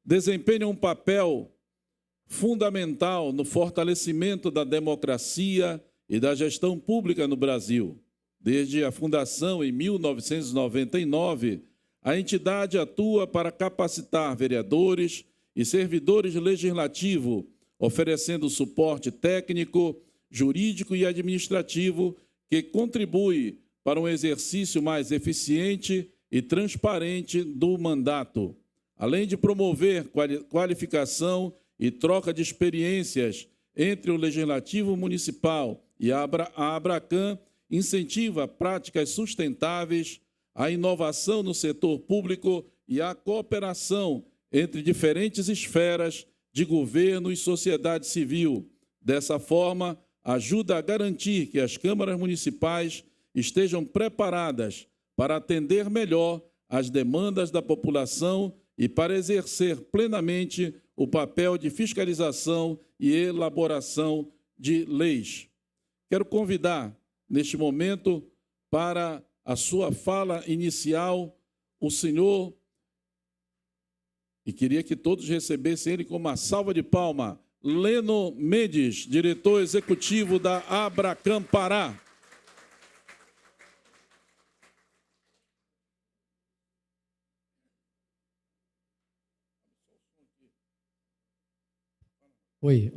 desempenham um papel fundamental no fortalecimento da democracia e da gestão pública no Brasil. Desde a fundação em 1999, a entidade atua para capacitar vereadores e servidores legislativos, oferecendo suporte técnico, jurídico e administrativo que contribui para um exercício mais eficiente e transparente do mandato, além de promover qualificação e troca de experiências entre o Legislativo Municipal e a Abracan, incentiva práticas sustentáveis, a inovação no setor público e a cooperação entre diferentes esferas de governo e sociedade civil. Dessa forma, ajuda a garantir que as câmaras municipais estejam preparadas para atender melhor às demandas da população e para exercer plenamente o papel de fiscalização e elaboração de leis. Quero convidar, neste momento, para a sua fala inicial, o senhor, e queria que todos recebessem ele com uma salva de palmas, Leno Mendes, diretor executivo da Abracan Pará. Oi.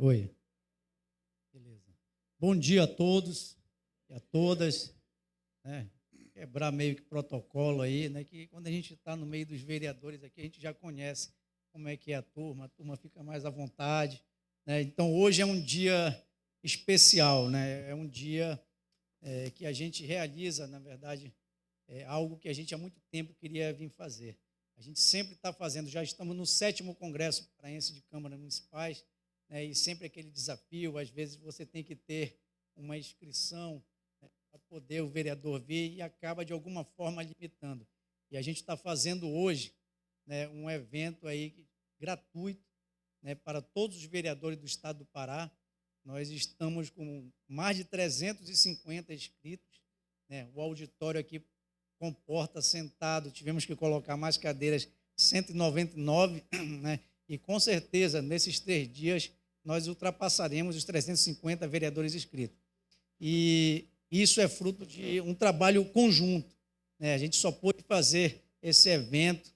Beleza. Bom dia a todos e a todas. Quebrar meio que protocolo aí, né? Que quando a gente está no meio dos vereadores aqui, a gente já conhece como é que é a turma fica mais à vontade, né? Então, hoje é um dia especial, né? É um dia que a gente realiza, na verdade, algo que a gente há muito tempo queria vir fazer. A gente sempre está fazendo, já estamos no 7º Congresso Paraense de Câmaras Municipais, né? E sempre aquele desafio, às vezes você tem que ter uma inscrição, né, para poder o vereador vir e acaba, de alguma forma, limitando. E a gente está fazendo hoje, né, um evento aí gratuito, né, para todos os vereadores do estado do Pará. Nós estamos com mais de 350 inscritos, né? O auditório aqui comporta sentado, tivemos que colocar mais cadeiras, 199, né? E com certeza, nesses 3 dias, nós ultrapassaremos os 350 vereadores inscritos. E isso é fruto de um trabalho conjunto, né? A gente só pôde fazer esse evento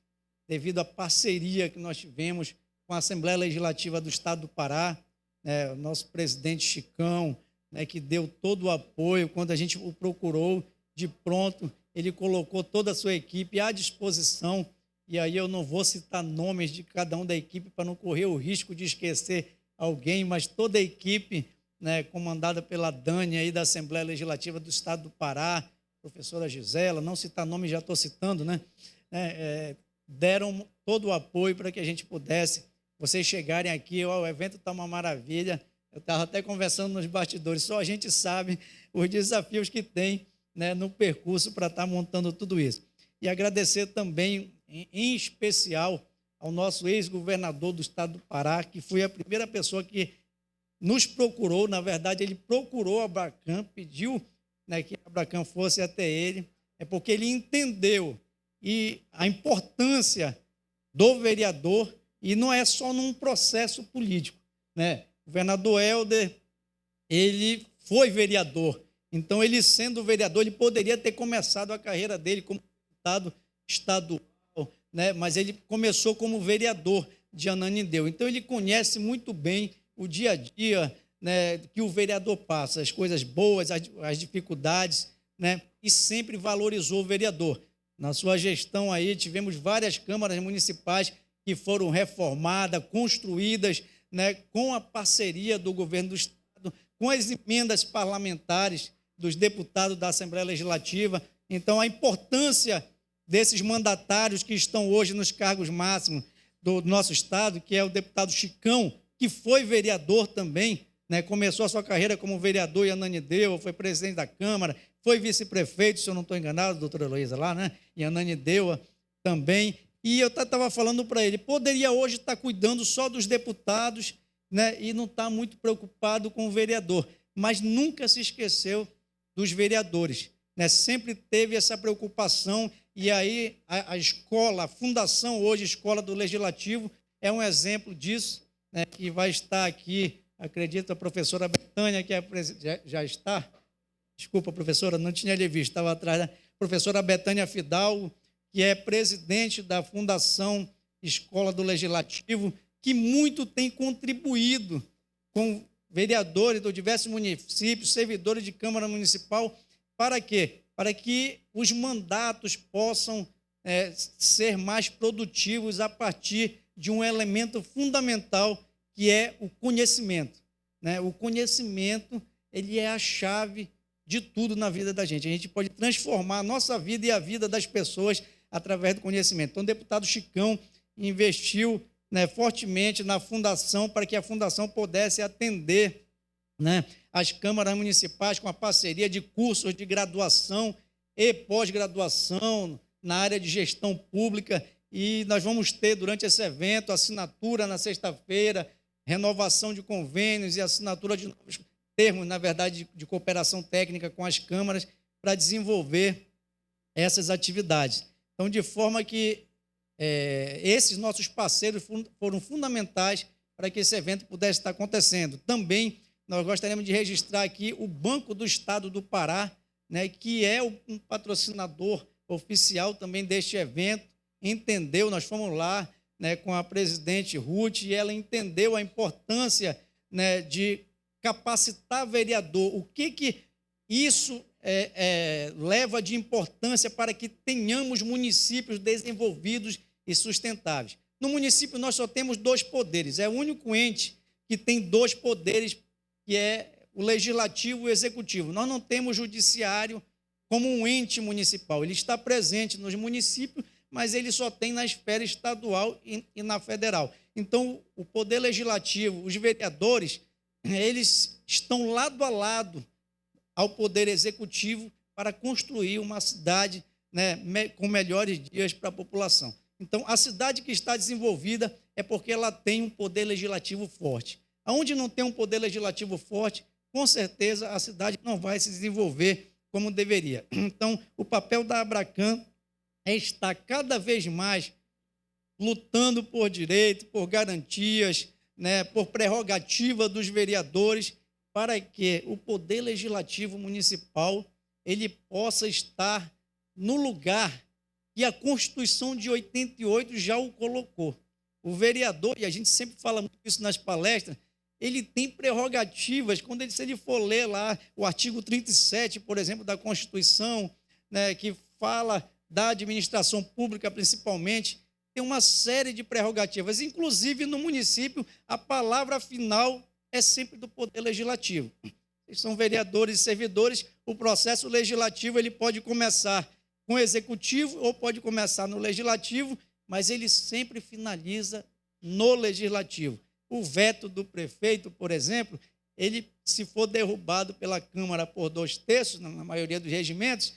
devido à parceria que nós tivemos com a Assembleia Legislativa do Estado do Pará, né? O nosso presidente Chicão, né, que deu todo o apoio. Quando a gente o procurou, de pronto, ele colocou toda a sua equipe à disposição. E aí eu não vou citar nomes de cada um da equipe para não correr o risco de esquecer alguém, mas toda a equipe, né, comandada pela Dani aí da Assembleia Legislativa do Estado do Pará, professora Gisela, não citar nomes, já estou citando, né? Deram todo o apoio para que a gente pudesse, vocês chegarem aqui, o evento está uma maravilha. Eu estava até conversando nos bastidores, só a gente sabe os desafios que tem, né, no percurso para estar montando tudo isso. E agradecer também, em especial, ao nosso ex-governador do estado do Pará, que foi a primeira pessoa que nos procurou. Na verdade, ele procurou a Abracan, pediu, né, que a Abracan fosse até ele, porque ele entendeu a importância do vereador, e não é só num processo político, né? O governador Helder, ele foi vereador, então ele, sendo vereador, ele poderia ter começado a carreira dele como deputado estadual, né? Mas ele começou como vereador de Ananindeua. Então ele conhece muito bem o dia a dia, né, que o vereador passa, as coisas boas, as dificuldades, né? E sempre valorizou o vereador. Na sua gestão aí, tivemos várias câmaras municipais que foram reformadas, construídas, né, com a parceria do governo do estado, com as emendas parlamentares dos deputados da Assembleia Legislativa. Então, a importância desses mandatários que estão hoje nos cargos máximos do nosso estado, que é o deputado Chicão, que foi vereador também, né? Começou a sua carreira como vereador em Ananindeua, foi presidente da Câmara, foi vice-prefeito, se eu não estou enganado, doutora Heloísa, lá, né? Em Ananindeua também. E eu estava falando para ele, poderia hoje estar cuidando só dos deputados, né? E não está muito preocupado com o vereador, mas nunca se esqueceu dos vereadores, né? Sempre teve essa preocupação. E aí a escola, a fundação hoje, Escola do Legislativo, é um exemplo disso, né, que vai estar aqui, acredito, a professora Betânia, que já está. Desculpa, professora, não tinha lhe visto, estava atrás, né? Professora Betânia Fidalgo, que é presidente da Fundação Escola do Legislativo, que muito tem contribuído com vereadores de diversos municípios, servidores de Câmara Municipal, para quê? Para que os mandatos possam ser mais produtivos a partir de um elemento fundamental, que é o conhecimento, né? O conhecimento, ele é a chave de tudo na vida da gente. A gente pode transformar a nossa vida e a vida das pessoas através do conhecimento. Então, o deputado Chicão investiu, né, fortemente na fundação, para que a fundação pudesse atender, né, as câmaras municipais com a parceria de cursos de graduação e pós-graduação na área de gestão pública. E nós vamos ter, durante esse evento, assinatura na sexta-feira, renovação de convênios e assinatura de novos termos, na verdade, de cooperação técnica com as câmaras, para desenvolver essas atividades. Então, de forma que esses nossos parceiros foram fundamentais para que esse evento pudesse estar acontecendo. Também nós gostaríamos de registrar aqui o Banco do Estado do Pará, né, que é um patrocinador oficial também deste evento. Entendeu, nós fomos lá, né, com a presidente Ruth, e ela entendeu a importância, né, de capacitar vereador. O que isso leva de importância para que tenhamos municípios desenvolvidos e sustentáveis. No município, nós só temos 2 poderes, é o único ente que tem 2 poderes, que é o legislativo e o executivo. Nós não temos judiciário como um ente municipal, ele está presente nos municípios, mas ele só tem na esfera estadual e na federal. Então, o poder legislativo, os vereadores, eles estão lado a lado ao poder executivo para construir uma cidade, né, com melhores dias para a população. Então, a cidade que está desenvolvida é porque ela tem um poder legislativo forte. Onde não tem um poder legislativo forte, com certeza a cidade não vai se desenvolver como deveria. Então, o papel da Abracan é estar cada vez mais lutando por direito, por garantias, né, por prerrogativa dos vereadores, para que o poder legislativo municipal ele possa estar no lugar que a Constituição de 88 já o colocou. O vereador, e a gente sempre fala muito isso nas palestras, ele tem prerrogativas, se ele for ler lá o artigo 37, por exemplo, da Constituição, né, que fala da administração pública principalmente, tem uma série de prerrogativas. Inclusive, no município, a palavra final é sempre do poder legislativo. Eles são vereadores e servidores, o processo legislativo ele pode começar com o executivo ou pode começar no legislativo, mas ele sempre finaliza no legislativo. O veto do prefeito, por exemplo, ele, se for derrubado pela Câmara por 2/3, na maioria dos regimentos,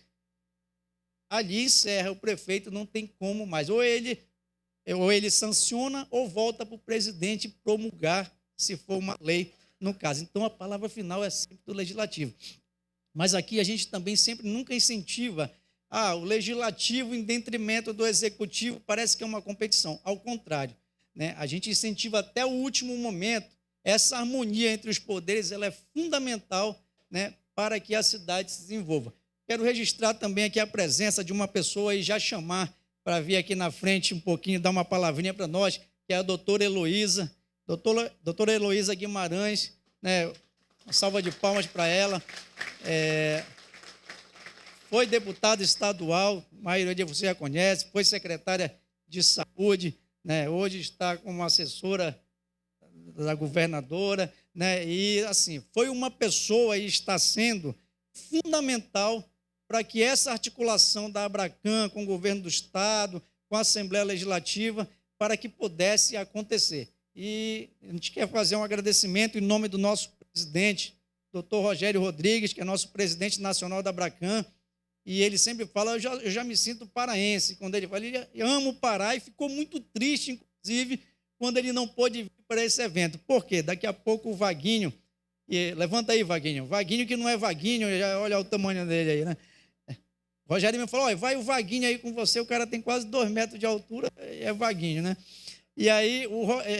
ali encerra, o prefeito não tem como mais. Ou ele sanciona ou volta para o presidente promulgar, se for uma lei, no caso. Então, a palavra final é sempre do legislativo. Mas aqui a gente também sempre nunca incentiva o legislativo em detrimento do executivo, parece que é uma competição. Ao contrário, né? A gente incentiva até o último momento. Essa harmonia entre os poderes ela é fundamental, né, para que a cidade se desenvolva. Quero registrar também aqui a presença de uma pessoa e já chamar para vir aqui na frente um pouquinho, dar uma palavrinha para nós, que é a doutora Heloísa. Doutora Heloísa Guimarães, né, uma salva de palmas para ela. Foi deputada estadual, a maioria de vocês já conhece, foi secretária de saúde, né, hoje está como assessora da governadora, né, e assim, foi uma pessoa e está sendo fundamental para que essa articulação da Abracan com o governo do Estado, com a Assembleia Legislativa, para que pudesse acontecer. E a gente quer fazer um agradecimento em nome do nosso presidente, doutor Rogério Rodrigues, que é nosso presidente nacional da Abracan, e ele sempre fala, eu já me sinto paraense, quando ele fala, ele ama o Pará, e ficou muito triste, inclusive, quando ele não pôde vir para esse evento. Por quê? Daqui a pouco o Vaguinho, levanta aí, Vaguinho que não é Vaguinho, já olha o tamanho dele aí, né? Rogério me falou, vai o Vaguinho aí com você, o cara tem quase 2 metros de altura, é Vaguinho, né? E aí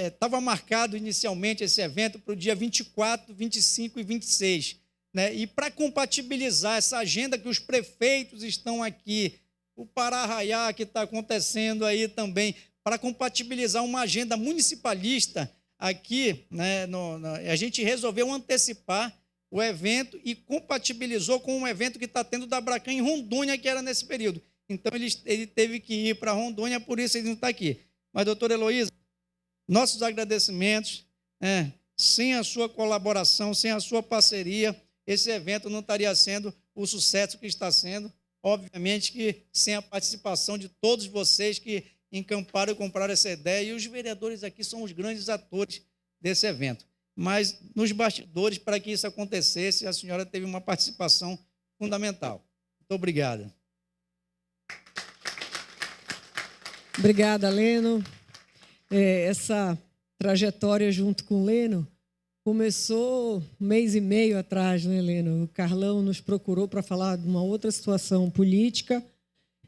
estava marcado inicialmente esse evento para o dia 24, 25 e 26. Né? E para compatibilizar essa agenda que os prefeitos estão aqui, o Pará-Raiá que está acontecendo aí também, para compatibilizar uma agenda municipalista aqui, né, a gente resolveu antecipar o evento e compatibilizou com um evento que está tendo da Abracan em Rondônia, que era nesse período. Então, ele teve que ir para Rondônia, por isso ele não está aqui. Mas, doutora Heloísa, nossos agradecimentos, sem a sua colaboração, sem a sua parceria, esse evento não estaria sendo o sucesso que está sendo. Obviamente que sem a participação de todos vocês que encamparam e compraram essa ideia, e os vereadores aqui são os grandes atores desse evento. Mas nos bastidores, para que isso acontecesse, a senhora teve uma participação fundamental. Muito obrigado. Obrigada, Leno. Essa trajetória junto com o Leno começou 1 mês e meio atrás, né, Leno? O Carlão nos procurou para falar de uma outra situação política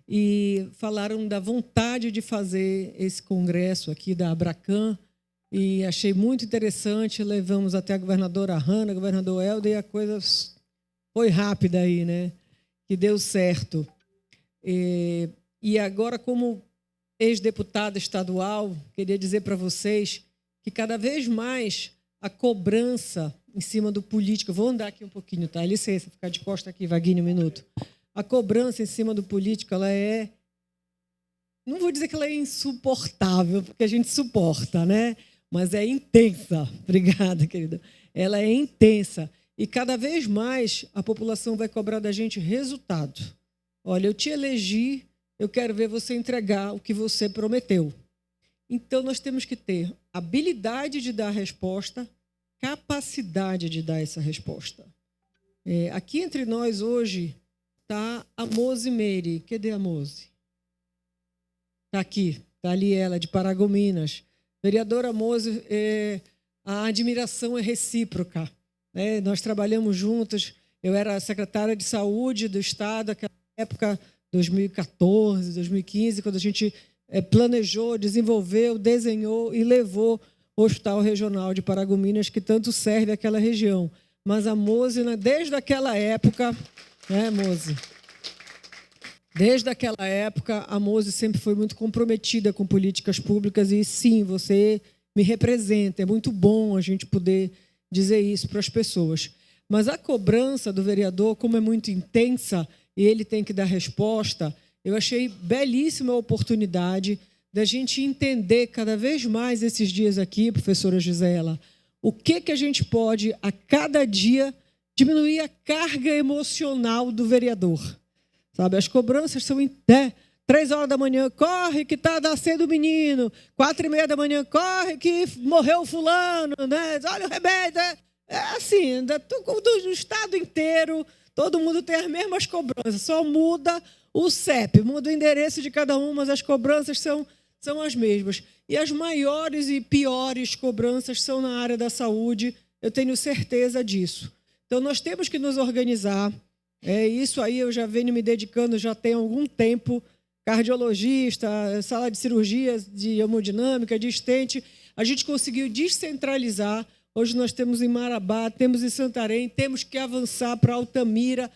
e falaram da vontade de fazer esse congresso aqui da Abracan, e achei muito interessante. Levamos até a governadora Hanna, o governador Helder, e a coisa foi rápida aí, né? Que deu certo. E agora, como ex-deputada estadual, queria dizer para vocês que cada vez mais a cobrança em cima do político... Vou andar aqui um pouquinho, tá? Licença, ficar de costa aqui, Vaguinho, um minuto. A cobrança em cima do político, ela é... Não vou dizer que ela é insuportável, porque a gente suporta, né? Mas é intensa. Obrigada, querida. Ela é intensa. E cada vez mais a população vai cobrar da gente resultado. Olha, eu te elegi, eu quero ver você entregar o que você prometeu. Então, nós temos que ter habilidade de dar resposta, capacidade de dar essa resposta. Aqui entre nós hoje está a Mose Meire. Cadê a Mose? Está aqui, está ali ela, de Paragominas. Vereadora Mose, a admiração é recíproca. Né? Nós trabalhamos juntos, eu era secretária de saúde do Estado, naquela época, 2014, 2015, quando a gente planejou, desenvolveu, desenhou e levou o Hospital Regional de Paragominas, que tanto serve àquela região. Mas a Mose, desde aquela época, né, Mose? Desde aquela época, a Mose sempre foi muito comprometida com políticas públicas e, sim, você me representa. É muito bom a gente poder dizer isso para as pessoas. Mas a cobrança do vereador, como é muito intensa e ele tem que dar resposta, eu achei belíssima a oportunidade da gente entender cada vez mais esses dias aqui, professora Gisela, o que a gente pode, a cada dia, diminuir a carga emocional do vereador. Sabe, as cobranças são 3 horas da manhã, corre que está nascendo o menino. 4h30 da manhã, corre que morreu o fulano. Né? Olha o remédio. É assim, do estado inteiro, todo mundo tem as mesmas cobranças. Só muda o CEP, muda o endereço de cada um, mas as cobranças são as mesmas. E as maiores e piores cobranças são na área da saúde, eu tenho certeza disso. Então, nós temos que nos organizar. Isso aí eu já venho me dedicando já tem algum tempo, cardiologista, sala de cirurgias, de hemodinâmica, de estente. A gente conseguiu descentralizar. Hoje nós temos em Marabá, temos em Santarém, temos que avançar para Altamira,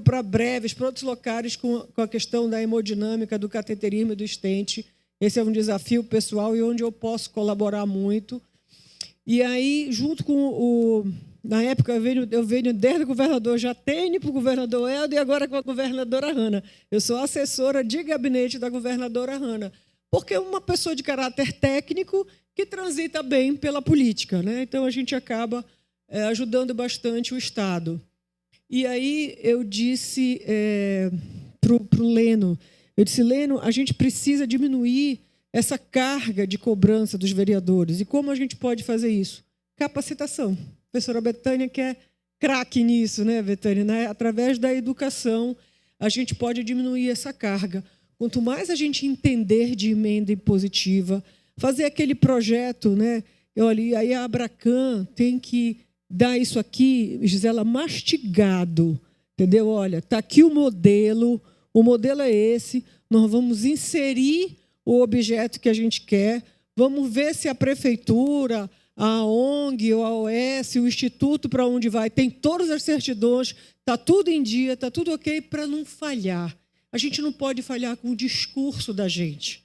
para Breves, para outros locais com a questão da hemodinâmica, do cateterismo e do estente. Esse é um desafio pessoal e onde eu posso colaborar muito. E aí, junto com na época, eu venho desde o governador Jatene para o governador Helder e agora com a governadora Hanna. Eu sou assessora de gabinete da governadora Hanna, porque é uma pessoa de caráter técnico que transita bem pela política. Né? Então, a gente acaba ajudando bastante o Estado. E aí eu disse para o Leno, Leno, a gente precisa diminuir essa carga de cobrança dos vereadores. E como a gente pode fazer isso? Capacitação. A professora Betânia, que é craque nisso, né, Betânia? Né? Através da educação, a gente pode diminuir essa carga. Quanto mais a gente entender de emenda impositiva, fazer aquele projeto, né? Olha, aí a Abracan tem que dar isso aqui, Gisela, mastigado, entendeu? Olha, está aqui o modelo é esse, nós vamos inserir o objeto que a gente quer, vamos ver se a prefeitura, a ONG, a OS, o instituto para onde vai, tem todas as certidões, está tudo em dia, está tudo ok para não falhar. A gente não pode falhar com o discurso da gente.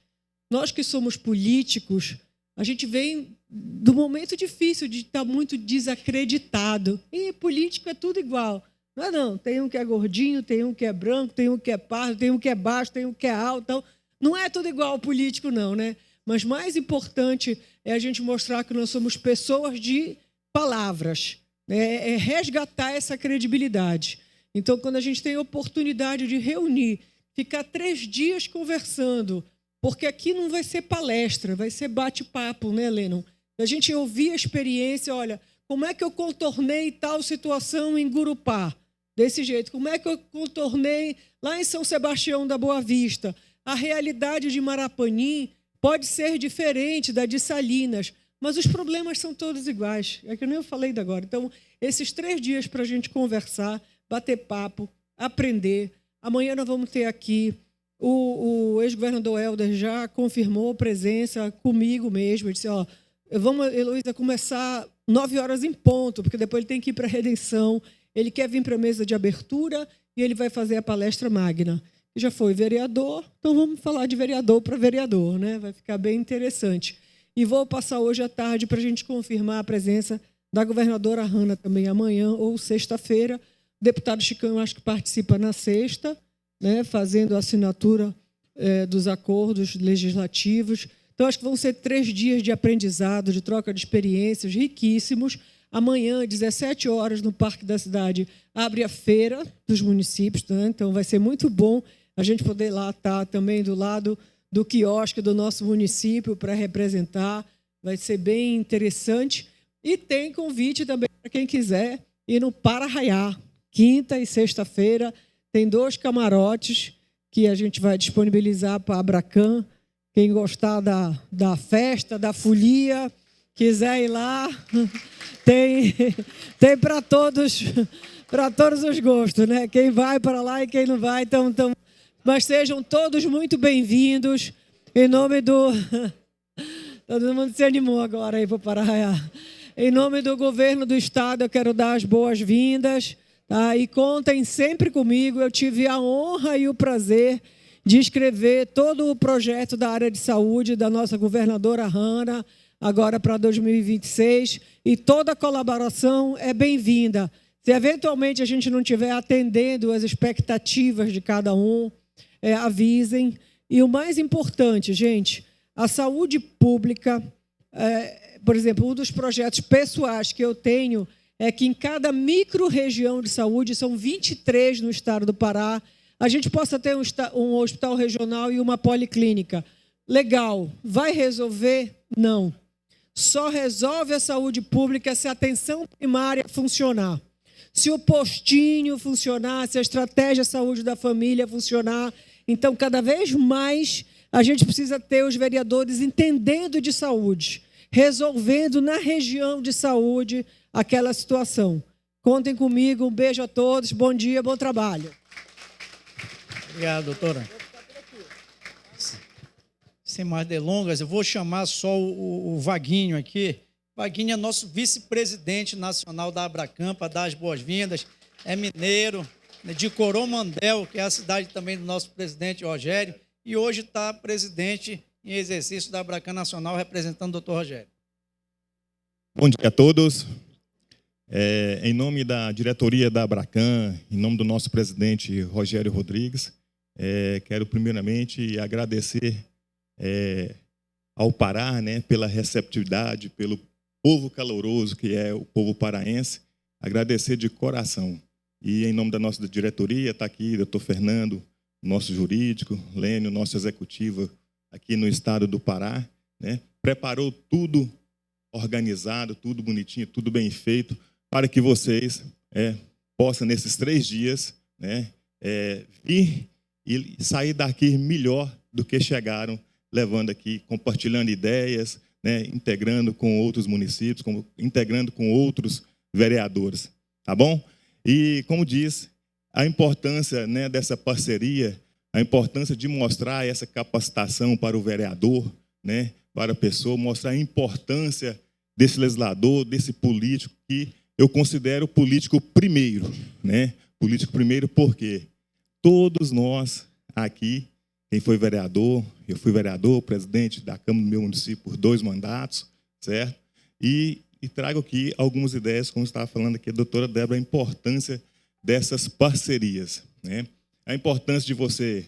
Nós que somos políticos, a gente vem do momento difícil de estar muito desacreditado. E político é tudo igual. Não é não. Tem um que é gordinho, tem um que é branco, tem um que é pardo, tem um que é baixo, tem um que é alto. Então, não é tudo igual ao político, não, né? Mas mais importante é a gente mostrar que nós somos pessoas de palavras, né? É resgatar essa credibilidade. Então, quando a gente tem a oportunidade de reunir, ficar 3 dias conversando, porque aqui não vai ser palestra, vai ser bate-papo, né, Lennon? A gente ouvir a experiência, olha, como é que eu contornei tal situação em Gurupá? Desse jeito. Como é que eu contornei lá em São Sebastião da Boa Vista? A realidade de Marapanim pode ser diferente da de Salinas, mas os problemas são todos iguais. É que nem eu falei da agora. Então, esses 3 dias para a gente conversar, bater papo, aprender. Amanhã nós vamos ter aqui o ex-governador Helder já confirmou presença comigo mesmo. Ele disse, ó, vamos, Heloísa, começar 9 horas em ponto, porque depois ele tem que ir para a redenção. Ele quer vir para a mesa de abertura e ele vai fazer a palestra magna. Já foi vereador, então vamos falar de vereador para vereador, né? Vai ficar bem interessante. E vou passar hoje à tarde para a gente confirmar a presença da governadora Hanna também amanhã ou sexta-feira. O deputado Chicão, acho que participa na sexta, né, fazendo a assinatura dos acordos legislativos. Então, acho que vão ser 3 dias de aprendizado, de troca de experiências riquíssimos. Amanhã, 17 horas, no Parque da Cidade, abre a feira dos municípios, né? Então vai ser muito bom a gente poder lá estar também do lado do quiosque do nosso município para representar. Vai ser bem interessante. E tem convite também para quem quiser ir no Para-Raiá. Quinta e sexta-feira tem 2 camarotes que a gente vai disponibilizar para a Abracam. Quem gostar da festa, da folia, quiser ir lá, tem para todos os gostos, né? Quem vai para lá e quem não vai. Então, mas sejam todos muito bem-vindos. Em nome do... Todo mundo se animou agora aí para o Para-Raiá. Em nome do governo do Estado, eu quero dar as boas-vindas. Tá? E contem sempre comigo. Eu tive a honra e o prazer de escrever todo o projeto da área de saúde da nossa governadora Hanna, agora para 2026, e toda a colaboração é bem-vinda. Se eventualmente a gente não estiver atendendo as expectativas de cada um, avisem. E o mais importante, gente, a saúde pública, por exemplo, um dos projetos pessoais que eu tenho é que em cada micro-região de saúde, são 23 no estado do Pará, a gente possa ter um hospital regional e uma policlínica. Legal. Vai resolver? Não. Só resolve a saúde pública se a atenção primária funcionar. Se o postinho funcionar, se a estratégia de saúde da família funcionar. Então, cada vez mais, a gente precisa ter os vereadores entendendo de saúde, resolvendo na região de saúde aquela situação. Contem comigo. Um beijo a todos. Bom dia, bom trabalho. Obrigado, doutora. Sem mais delongas, eu vou chamar só o Vaguinho aqui. Vaguinho é nosso vice-presidente nacional da Abracam, para dar as boas-vindas. É mineiro, de Coromandel, que é a cidade também do nosso presidente Rogério, e hoje está presidente em exercício da Abracam Nacional, representando o doutor Rogério. Bom dia a todos. Em nome da diretoria da Abracam, em nome do nosso presidente Rogério Rodrigues, quero primeiramente agradecer ao Pará, né, pela receptividade, pelo povo caloroso que é o povo paraense, agradecer de coração. E em nome da nossa diretoria, está aqui o doutor Fernando, nosso jurídico, Lênio, nosso executivo aqui no estado do Pará, né, preparou tudo organizado, tudo bonitinho, tudo bem feito, para que vocês possam, nesses 3 dias, né, vir e sair daqui melhor do que chegaram, levando aqui, compartilhando ideias, né, integrando com outros municípios, integrando com outros vereadores, tá bom? E, como diz, a importância, né, dessa parceria, a importância de mostrar essa capacitação para o vereador, né, para a pessoa, mostrar a importância desse legislador, desse político, que eu considero político primeiro, né? Político primeiro porque todos nós aqui, quem foi vereador, eu fui vereador, presidente da Câmara do meu município por 2 mandatos, certo? E trago aqui algumas ideias, como estava falando aqui a doutora Débora, a importância dessas parcerias, né? A importância de você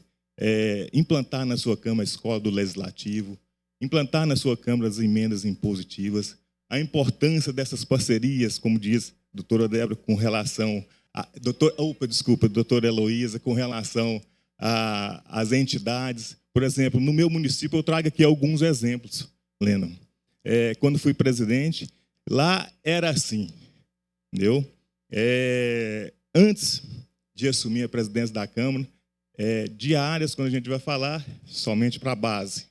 implantar na sua Câmara a escola do Legislativo, implantar na sua Câmara as emendas impositivas, a importância dessas parcerias, como diz a doutora Débora, com relação a doutora Heloísa, com relação às entidades. Por exemplo, no meu município, eu trago aqui alguns exemplos, Lennon. Quando fui presidente, lá era assim, entendeu? Antes de assumir a presidência da Câmara, diárias, quando a gente vai falar, somente para a base,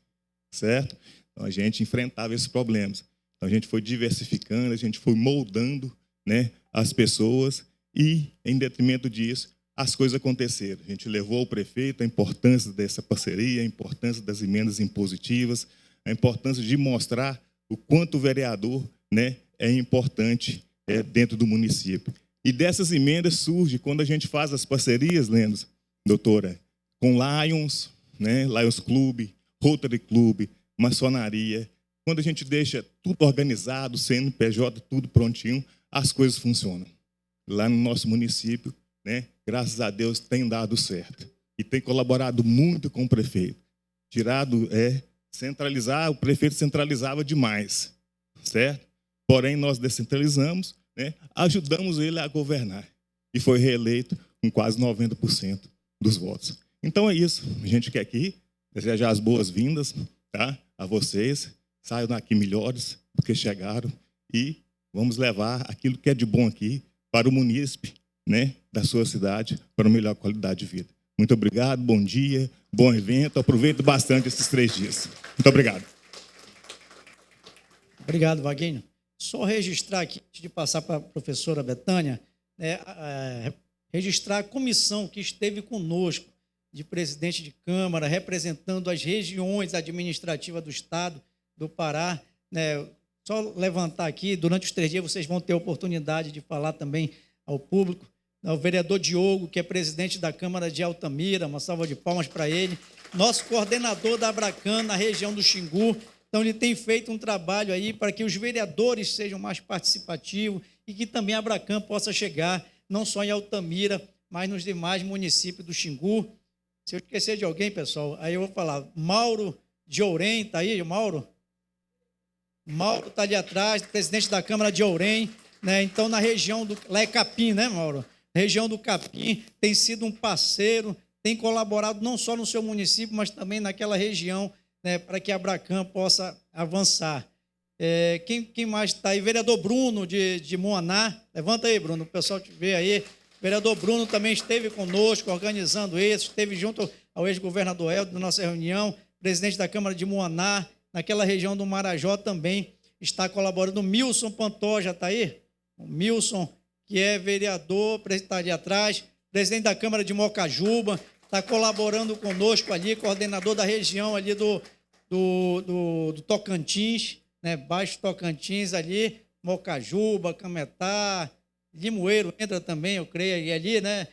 certo? Então, a gente enfrentava esses problemas. Então, a gente foi diversificando, a gente foi moldando, né, as pessoas e, em detrimento disso, as coisas aconteceram. A gente levou ao prefeito a importância dessa parceria, a importância das emendas impositivas, a importância de mostrar o quanto o vereador, né, é importante dentro do município. E dessas emendas surge, quando a gente faz as parcerias, Lennon, doutora, com Lions, né, Lions Clube, Rotary Clube, maçonaria. Quando a gente deixa tudo organizado, CNPJ, tudo prontinho, as coisas funcionam. Lá no nosso município, né, graças a Deus, tem dado certo. E tem colaborado muito com o prefeito. Centralizar, o prefeito centralizava demais, certo? Porém, nós descentralizamos, né, ajudamos ele a governar. E foi reeleito com quase 90% dos votos. Então é isso. A gente quer aqui desejar as boas-vindas, tá, a vocês. Saiam daqui melhores do que chegaram e vamos levar aquilo que é de bom aqui para o munícipe, né, da sua cidade, para uma melhor qualidade de vida. Muito obrigado, bom dia, bom evento. Aproveito bastante esses 3 dias. Muito obrigado. Obrigado, Vaguinho. Só registrar aqui, antes de passar para a professora Betânia, registrar a comissão que esteve conosco, de presidente de Câmara, representando as regiões administrativas do Estado do Pará, né? Só levantar aqui, durante os 3 dias vocês vão ter a oportunidade de falar também ao público. O vereador Diogo, que é presidente da Câmara de Altamira, uma salva de palmas para ele. Nosso coordenador da Abracan, na região do Xingu. Então, ele tem feito um trabalho aí para que os vereadores sejam mais participativos e que também a Abracan possa chegar, não só em Altamira, mas nos demais municípios do Xingu. Se eu esquecer de alguém, pessoal, aí eu vou falar. Mauro de Ourém, está aí, Mauro? Mauro está ali atrás, presidente da Câmara de Ourém, né? Então, na região do... Lá é Capim, né, Mauro? Região do Capim, tem sido um parceiro, tem colaborado não só no seu município, mas também naquela região, né, para que a Abracan possa avançar. Quem mais está aí? Vereador Bruno, de Moaná. Levanta aí, Bruno, o pessoal te vê aí. Vereador Bruno também esteve conosco, organizando isso, esteve junto ao ex-governador Helder, na nossa reunião, presidente da Câmara de Moaná, naquela região do Marajó também está colaborando. O Milson Pantoja está aí? O Milson, que é vereador, está ali atrás, presidente da Câmara de Mocajuba, está colaborando conosco ali, coordenador da região ali do Tocantins, né, Baixo Tocantins ali, Mocajuba, Cametá, Limoeiro entra também, eu creio, e ali, né,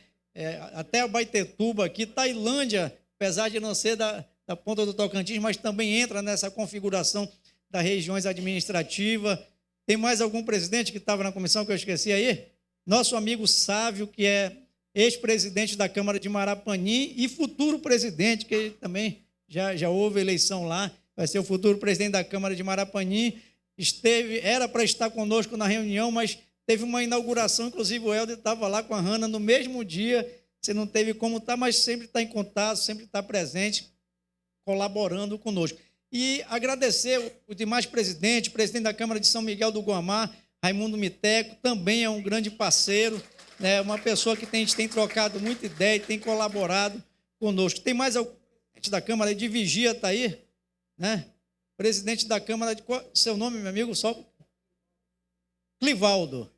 até a Baitetuba aqui, Tailândia, apesar de não ser da ponta do Tocantins, mas também entra nessa configuração das regiões administrativas. Tem mais algum presidente que estava na comissão que eu esqueci aí? Nosso amigo Sávio, que é ex-presidente da Câmara de Marapanim e futuro presidente, que também já houve eleição lá, vai ser o futuro presidente da Câmara de Marapanim. Era para estar conosco na reunião, mas teve uma inauguração, inclusive o Helder estava lá com a Hanna no mesmo dia, você não teve como estar, mas sempre está em contato, sempre está presente, colaborando conosco. E agradecer o demais presidente da Câmara de São Miguel do Guamá, Raimundo Miteco, também é um grande parceiro, né, uma pessoa que a gente tem trocado muita ideia e tem colaborado conosco. Tem mais algum presidente da Câmara de Vigia, está aí? Né? Presidente da Câmara de... Qual, seu nome, meu amigo? Só... Clivaldo,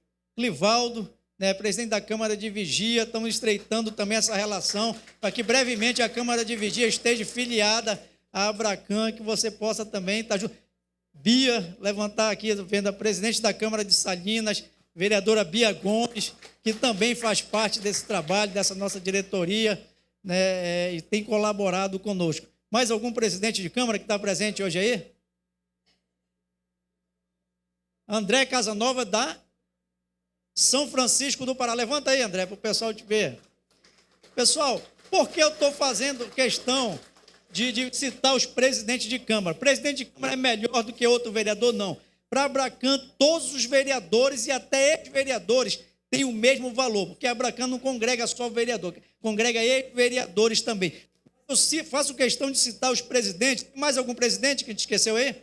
né, presidente da Câmara de Vigia, estamos estreitando também essa relação para que brevemente a Câmara de Vigia esteja filiada à Abracan, que você possa também estar junto. Bia, levantar aqui, vendo a presidente da Câmara de Salinas, vereadora Bia Gomes, que também faz parte desse trabalho, dessa nossa diretoria, né, e tem colaborado conosco. Mais algum presidente de Câmara que está presente hoje aí? André Casanova, da São Francisco do Pará. Levanta aí, André, para o pessoal te ver. Pessoal, por que eu estou fazendo questão de citar os presidentes de Câmara? Presidente de Câmara é melhor do que outro vereador? Não. Para Abracã, todos os vereadores e até ex-vereadores têm o mesmo valor, porque Abracã não congrega só vereador, congrega ex-vereadores também. Eu faço questão de citar os presidentes. Tem mais algum presidente que a gente esqueceu aí?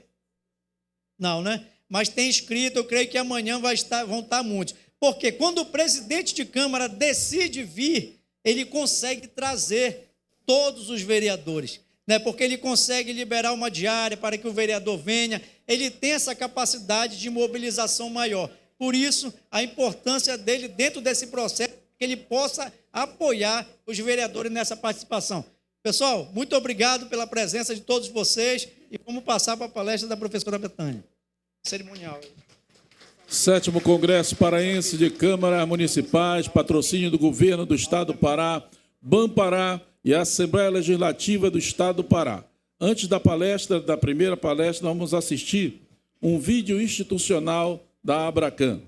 Não, né? Mas tem escrito, eu creio que amanhã vão estar muitos. Porque quando o presidente de Câmara decide vir, ele consegue trazer todos os vereadores, né? Porque ele consegue liberar uma diária para que o vereador venha, ele tem essa capacidade de mobilização maior. Por isso, a importância dele dentro desse processo, que ele possa apoiar os vereadores nessa participação. Pessoal, muito obrigado pela presença de todos vocês e vamos passar para a palestra da professora Betânia. Cerimonial. 7º Congresso Paraense de Câmaras Municipais, patrocínio do Governo do Estado do Pará, Banpará e a Assembleia Legislativa do Estado do Pará. Antes da palestra, da primeira palestra, vamos assistir um vídeo institucional da Abracã.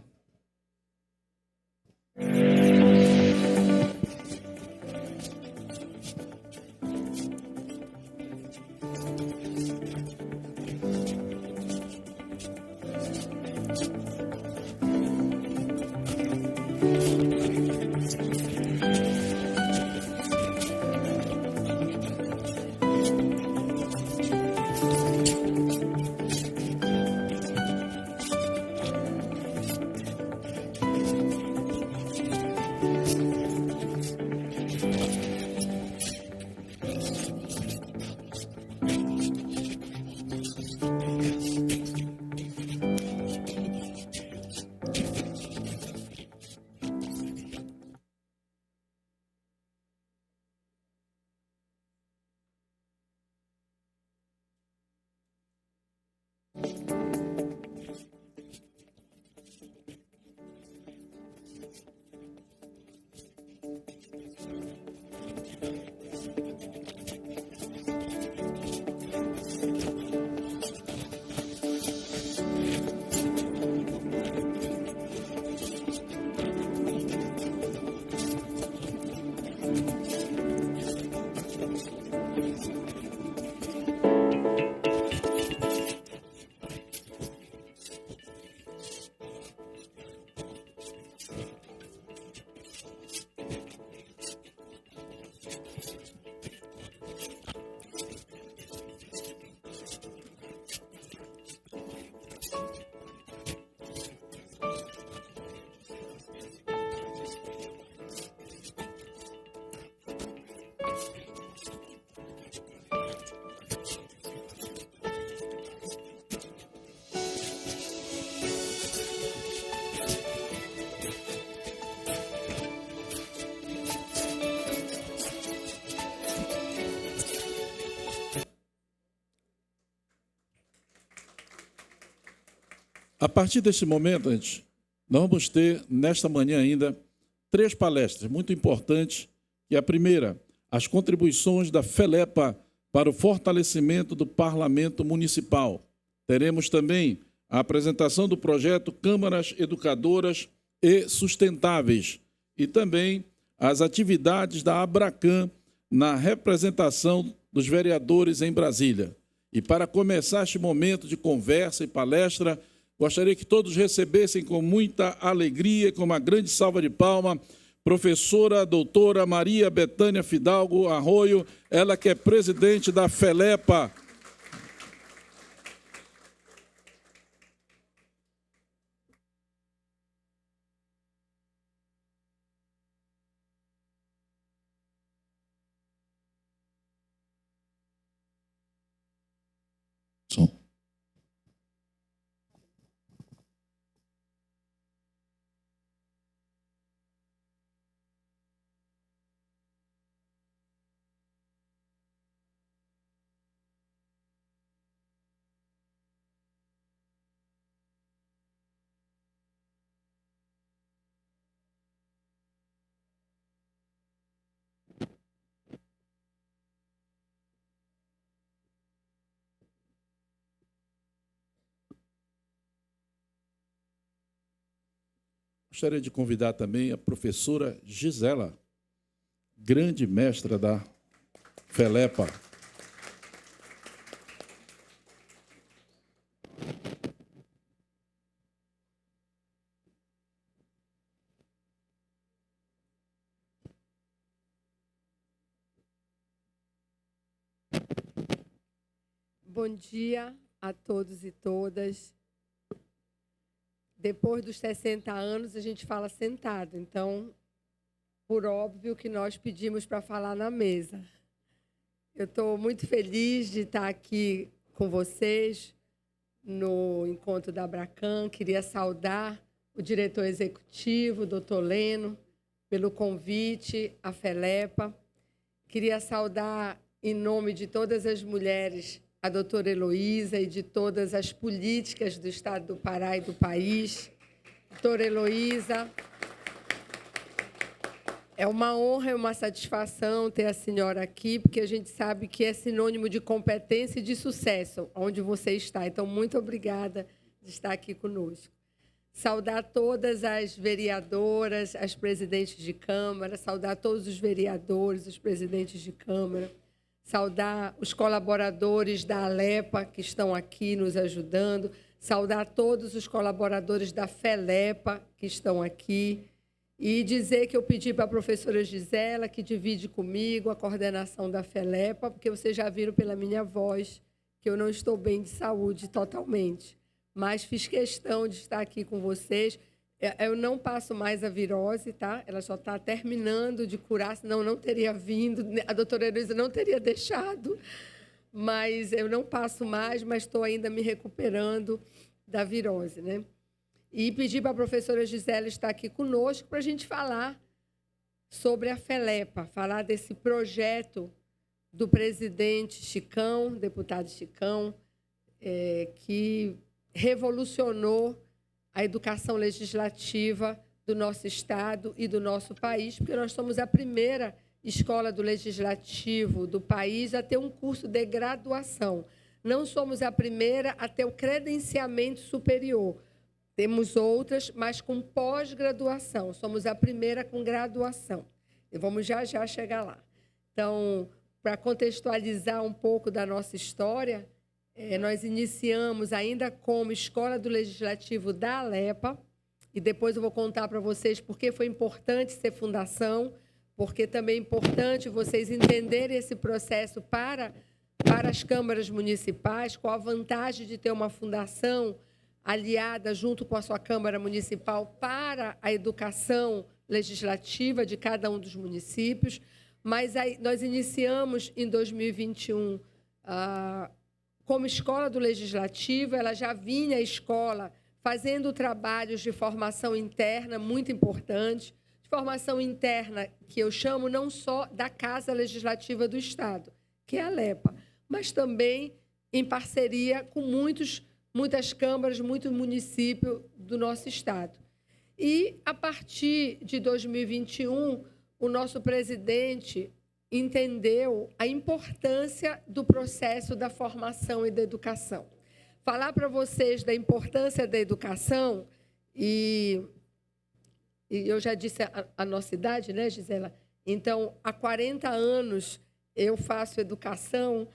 A partir deste momento, nós vamos ter, nesta manhã ainda, 3 palestras muito importantes. E a primeira, as contribuições da FELEPA para o fortalecimento do Parlamento Municipal. Teremos também a apresentação do projeto Câmaras Educadoras e Sustentáveis e também as atividades da Abracã na representação dos vereadores em Brasília. E para começar este momento de conversa e palestra, gostaria que todos recebessem com muita alegria, com uma grande salva de palmas, professora doutora Maria Betânia Fidalgo Arroio, ela que é presidente da FELEPA. Gostaria de convidar também a professora Gisela, grande mestra da FELEPA. Bom dia a todos e todas. Depois dos 60 anos, a gente fala sentado. Então, por óbvio que nós pedimos para falar na mesa. Eu estou muito feliz de estar aqui com vocês no encontro da Abracan. Queria saudar o diretor executivo, o doutor Leno, pelo convite à FELEPA. Queria saudar, em nome de todas as mulheres, a doutora Heloísa e de todas as políticas do Estado do Pará e do país. Doutora Heloísa, é uma honra e uma satisfação ter a senhora aqui, porque a gente sabe que é sinônimo de competência e de sucesso onde você está. Então, muito obrigada de estar aqui conosco. Saudar todas as vereadoras, as presidentes de Câmara, saudar todos os vereadores, os presidentes de Câmara, saudar os colaboradores da Alepa que estão aqui nos ajudando, saudar todos os colaboradores da FELEPA que estão aqui e dizer que eu pedi para a professora Gisela, que divide comigo a coordenação da FELEPA, porque vocês já viram pela minha voz que eu não estou bem de saúde totalmente, mas fiz questão de estar aqui com vocês. Eu não passo mais a virose, tá? Ela só está terminando de curar, senão não teria vindo, a doutora Heloísa não teria deixado, mas eu não passo mais, mas estou ainda me recuperando da virose, né? E pedi para a professora Gisela estar aqui conosco para a gente falar sobre a FELEPA, falar desse projeto do presidente Chicão, deputado Chicão, que revolucionou a educação legislativa do nosso Estado e do nosso país, porque nós somos a primeira escola do legislativo do país a ter um curso de graduação. Não somos a primeira a ter o credenciamento superior. Temos outras, mas com pós-graduação. Somos a primeira com graduação. E vamos já chegar lá. Então, para contextualizar um pouco da nossa história, nós iniciamos ainda como Escola do Legislativo da Alepa, e depois eu vou contar para vocês por que foi importante ser fundação, porque também é importante vocês entenderem esse processo para as câmaras municipais, qual a vantagem de ter uma fundação aliada junto com a sua Câmara Municipal para a educação legislativa de cada um dos municípios. Mas aí, nós iniciamos em 2021 como Escola do Legislativo. Ela já vinha à escola fazendo trabalhos de formação interna muito importantes, de formação interna que eu chamo não só da Casa Legislativa do Estado, que é a Alepa, mas também em parceria com muitas câmaras, muitos municípios do nosso Estado. E, a partir de 2021, o nosso presidente entendeu a importância do processo da formação e da educação. Falar para vocês da importância da educação, e eu já disse a nossa idade, né, Gisela? Então, há 40 anos eu faço educação,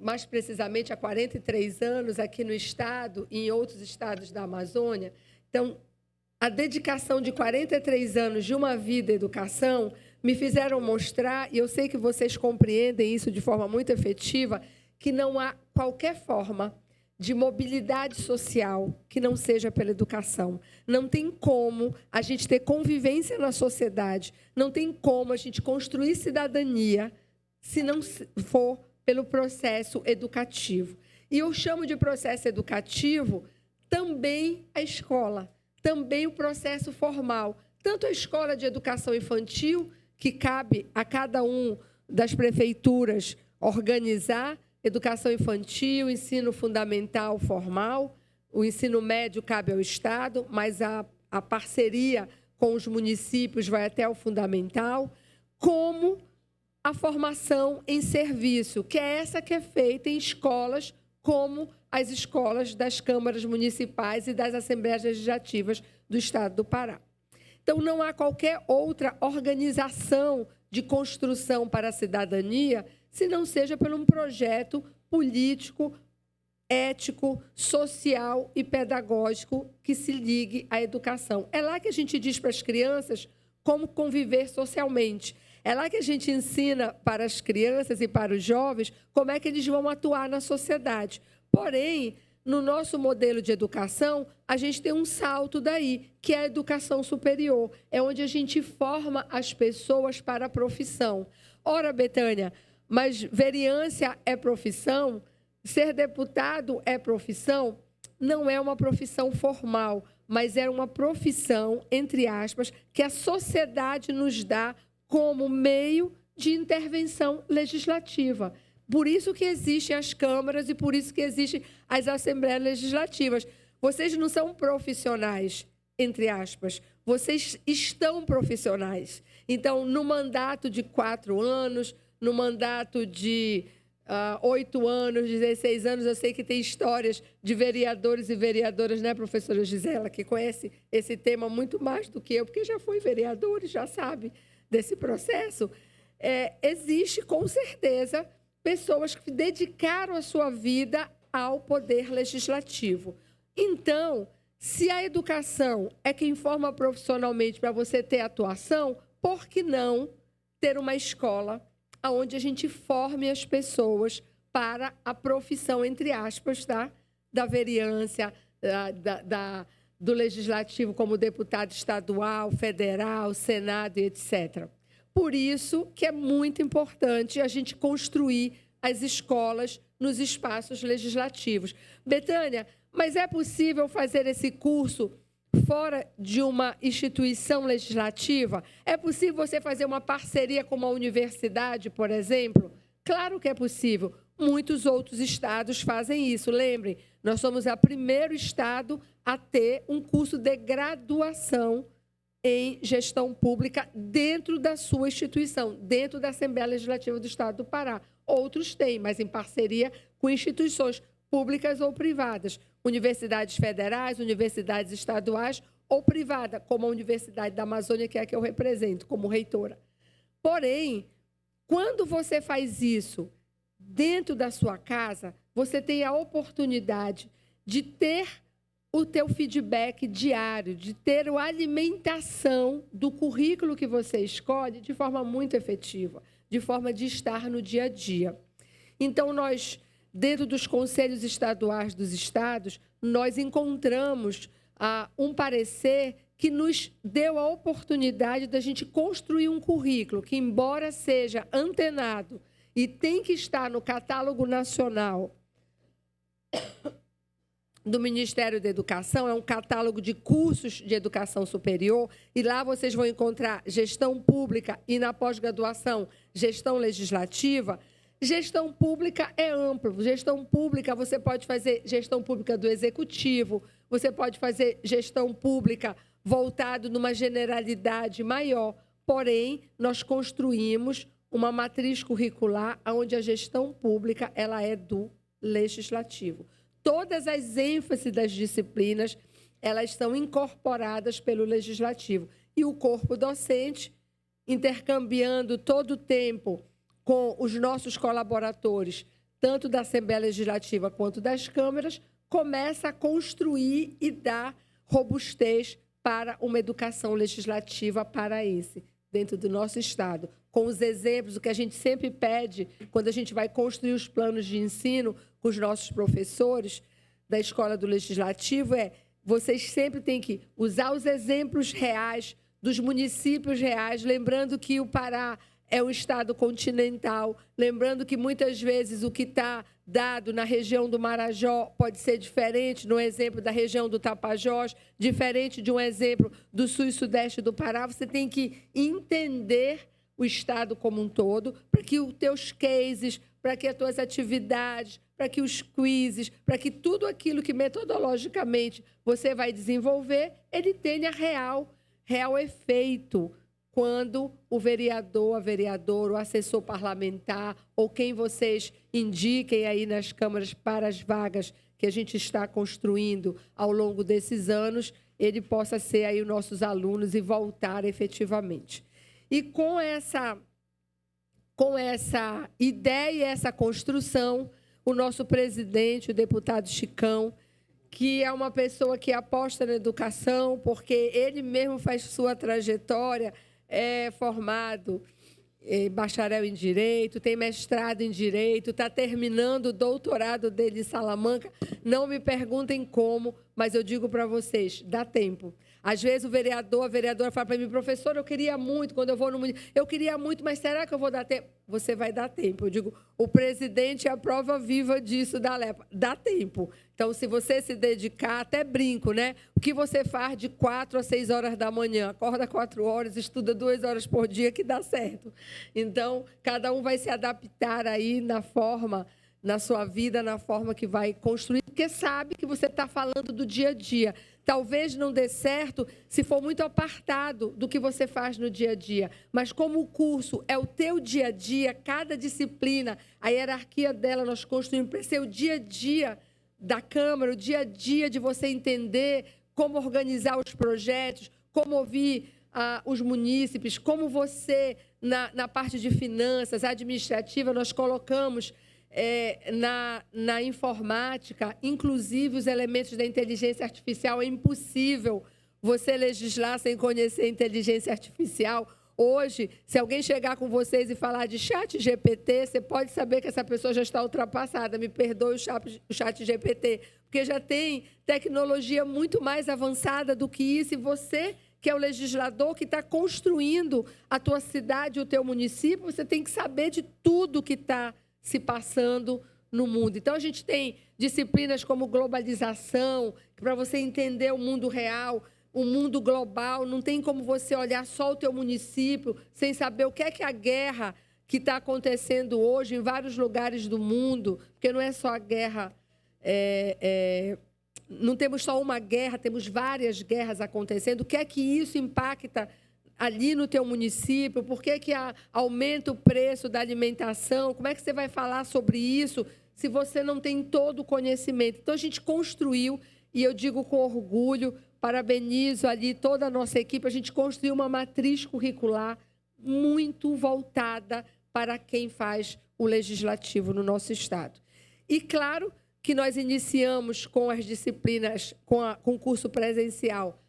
mais precisamente há 43 anos aqui no Estado e em outros estados da Amazônia. Então, a dedicação de 43 anos de uma vida à educação me fizeram mostrar, e eu sei que vocês compreendem isso de forma muito efetiva, que não há qualquer forma de mobilidade social que não seja pela educação. Não tem como a gente ter convivência na sociedade, não tem como a gente construir cidadania se não for pelo processo educativo. E eu chamo de processo educativo também a escola, também o processo formal, tanto a escola de educação infantil, que cabe a cada um das prefeituras organizar, educação infantil, ensino fundamental formal, o ensino médio cabe ao Estado, mas a parceria com os municípios vai até o fundamental, como a formação em serviço, que é essa que é feita em escolas como as escolas das câmaras municipais e das assembleias legislativas do Estado do Pará. Então, não há qualquer outra organização de construção para a cidadania se não seja por um projeto político, ético, social e pedagógico que se ligue à educação. É lá que a gente diz para as crianças como conviver socialmente. É lá que a gente ensina para as crianças e para os jovens como é que eles vão atuar na sociedade. Porém, no nosso modelo de educação, a gente tem um salto daí, que é a educação superior. É onde a gente forma as pessoas para a profissão. Ora, Betânia, mas vereância é profissão? Ser deputado é profissão? Não é uma profissão formal, mas é uma profissão, entre aspas, que a sociedade nos dá como meio de intervenção legislativa. Por isso que existem as câmaras e por isso que existem as assembleias legislativas. Vocês não são profissionais, entre aspas, vocês estão profissionais. Então, no mandato de 4 anos, no mandato de 8 anos, 16 anos, eu sei que tem histórias de vereadores e vereadoras, né, professora Gisela, que conhece esse tema muito mais do que eu, porque já foi vereador e já sabe desse processo. Existe, com certeza, pessoas que dedicaram a sua vida ao poder legislativo. Então, se a educação é quem forma profissionalmente para você ter atuação, por que não ter uma escola onde a gente forme as pessoas para a profissão, entre aspas, da vereância, do legislativo como deputado estadual, federal, Senado e etc. Por isso que é muito importante a gente construir as escolas nos espaços legislativos. Betânia, mas é possível fazer esse curso fora de uma instituição legislativa? É possível você fazer uma parceria com uma universidade, por exemplo? Claro que é possível. Muitos outros estados fazem isso. Lembrem, nós somos o primeiro estado a ter um curso de graduação em gestão pública dentro da sua instituição, dentro da Assembleia Legislativa do Estado do Pará. Outros têm, mas em parceria com instituições públicas ou privadas, universidades federais, universidades estaduais ou privadas, como a Universidade da Amazônia, que é a que eu represento como reitora. Porém, quando você faz isso dentro da sua casa, você tem a oportunidade de ter o teu feedback diário, de ter a alimentação do currículo que você escolhe de forma muito efetiva, de forma de estar no dia a dia. Então, nós, dentro dos conselhos estaduais dos estados, nós encontramos um parecer que nos deu a oportunidade da gente construir um currículo que, embora seja antenado e tem que estar no catálogo nacional do Ministério da Educação, é um catálogo de cursos de educação superior, e lá vocês vão encontrar gestão pública e, na pós-graduação, gestão legislativa. Gestão pública é amplo. Gestão pública, você pode fazer gestão pública do executivo, você pode fazer gestão pública voltado numa generalidade maior. Porém, nós construímos uma matriz curricular onde a gestão pública ela é do legislativo. Todas as ênfases das disciplinas, elas são incorporadas pelo legislativo. E o corpo docente, intercambiando todo o tempo com os nossos colaboradores, tanto da Assembleia Legislativa quanto das câmaras, começa a construir e dar robustez para uma educação legislativa paraense, dentro do nosso Estado. Com os exemplos, o que a gente sempre pede, quando a gente vai construir os planos de ensino com os nossos professores da Escola do Legislativo, vocês sempre têm que usar os exemplos reais dos municípios reais, lembrando que o Pará é um estado continental, lembrando que muitas vezes o que está dado na região do Marajó pode ser diferente, no exemplo da região do Tapajós, diferente de um exemplo do sul e sudeste do Pará. Você tem que entender o estado como um todo, para que os teus cases, para que as tuas atividades, para que os quizzes, para que tudo aquilo que metodologicamente você vai desenvolver, ele tenha real efeito quando o vereador, a vereadora, o assessor parlamentar ou quem vocês indiquem aí nas câmaras para as vagas que a gente está construindo ao longo desses anos, ele possa ser aí os nossos alunos e voltar efetivamente. E com essa ideia e essa construção, o nosso presidente, o deputado Chicão, que é uma pessoa que aposta na educação, porque ele mesmo faz sua trajetória, é formado bacharel em Direito, tem mestrado em Direito, está terminando o doutorado dele em Salamanca. Não me perguntem como, mas eu digo para vocês, dá tempo. Às vezes a vereadora fala para mim, professor, eu queria muito, quando eu vou no município, eu queria muito, mas será que eu vou dar tempo? Você vai dar tempo. Eu digo, o presidente é a prova viva disso da LEPA. Dá tempo. Então, se você se dedicar, até brinco, né? O que você faz de 4 a 6 horas da manhã? Acorda 4 horas, estuda 2 horas por dia, que dá certo. Então, cada um vai se adaptar aí na sua vida, na forma que vai construir, porque sabe que você está falando do dia a dia. Talvez não dê certo se for muito apartado do que você faz no dia a dia. Mas como o curso é o teu dia a dia, cada disciplina, a hierarquia dela nós construímos para ser o dia a dia da Câmara, o dia a dia de você entender como organizar os projetos, como ouvir os munícipes, como você, na parte de finanças, administrativa, nós colocamos na informática, inclusive os elementos da inteligência artificial. É impossível você legislar sem conhecer a inteligência artificial. Hoje, se alguém chegar com vocês e falar de chat GPT, você pode saber que essa pessoa já está ultrapassada. Me perdoe o chat GPT, porque já tem tecnologia muito mais avançada do que isso, e você, que é o legislador, que está construindo a tua cidade, o teu município, você tem que saber de tudo que está se passando no mundo. Então, a gente tem disciplinas como globalização, para você entender o mundo real, o mundo global. Não tem como você olhar só o teu município sem saber o que é a guerra que está acontecendo hoje em vários lugares do mundo, porque não é só a guerra, não temos só uma guerra, temos várias guerras acontecendo. O que é que isso impacta ali no teu município? Por que aumenta o preço da alimentação? Como é que você vai falar sobre isso se você não tem todo o conhecimento? Então, a gente construiu, e eu digo com orgulho, parabenizo ali toda a nossa equipe, a gente construiu uma matriz curricular muito voltada para quem faz o legislativo no nosso Estado. E, claro, que nós iniciamos com as disciplinas, com o curso presencial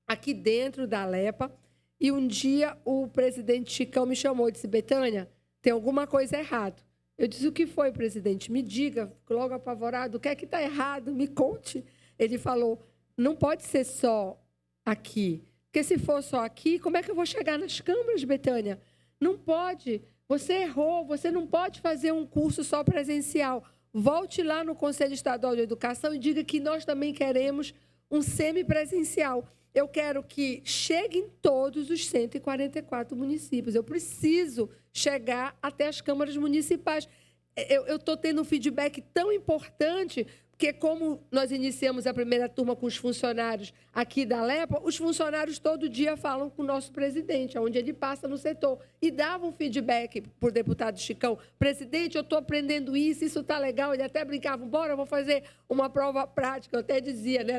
aqui dentro da LEPA, e um dia o presidente Chicão me chamou e disse, Betânia, tem alguma coisa errada. Eu disse, o que foi, presidente? Me diga, logo apavorado, o que é que está errado? Me conte. Ele falou, não pode ser só aqui, porque se for só aqui, como é que eu vou chegar nas câmaras, Betânia? Não pode, você errou, você não pode fazer um curso só presencial. Volte lá no Conselho Estadual de Educação e diga que nós também queremos um semipresencial. Eu quero que cheguem todos os 144 municípios. Eu preciso chegar até as câmaras municipais. Eu estou tendo um feedback tão importante, porque como nós iniciamos a primeira turma com os funcionários aqui da LEPA, os funcionários todo dia falam com o nosso presidente, onde ele passa no setor, e davam feedback para o deputado Chicão. Presidente, eu estou aprendendo isso está legal. Ele até brincava, bora, eu vou fazer uma prova prática. Eu até dizia, né?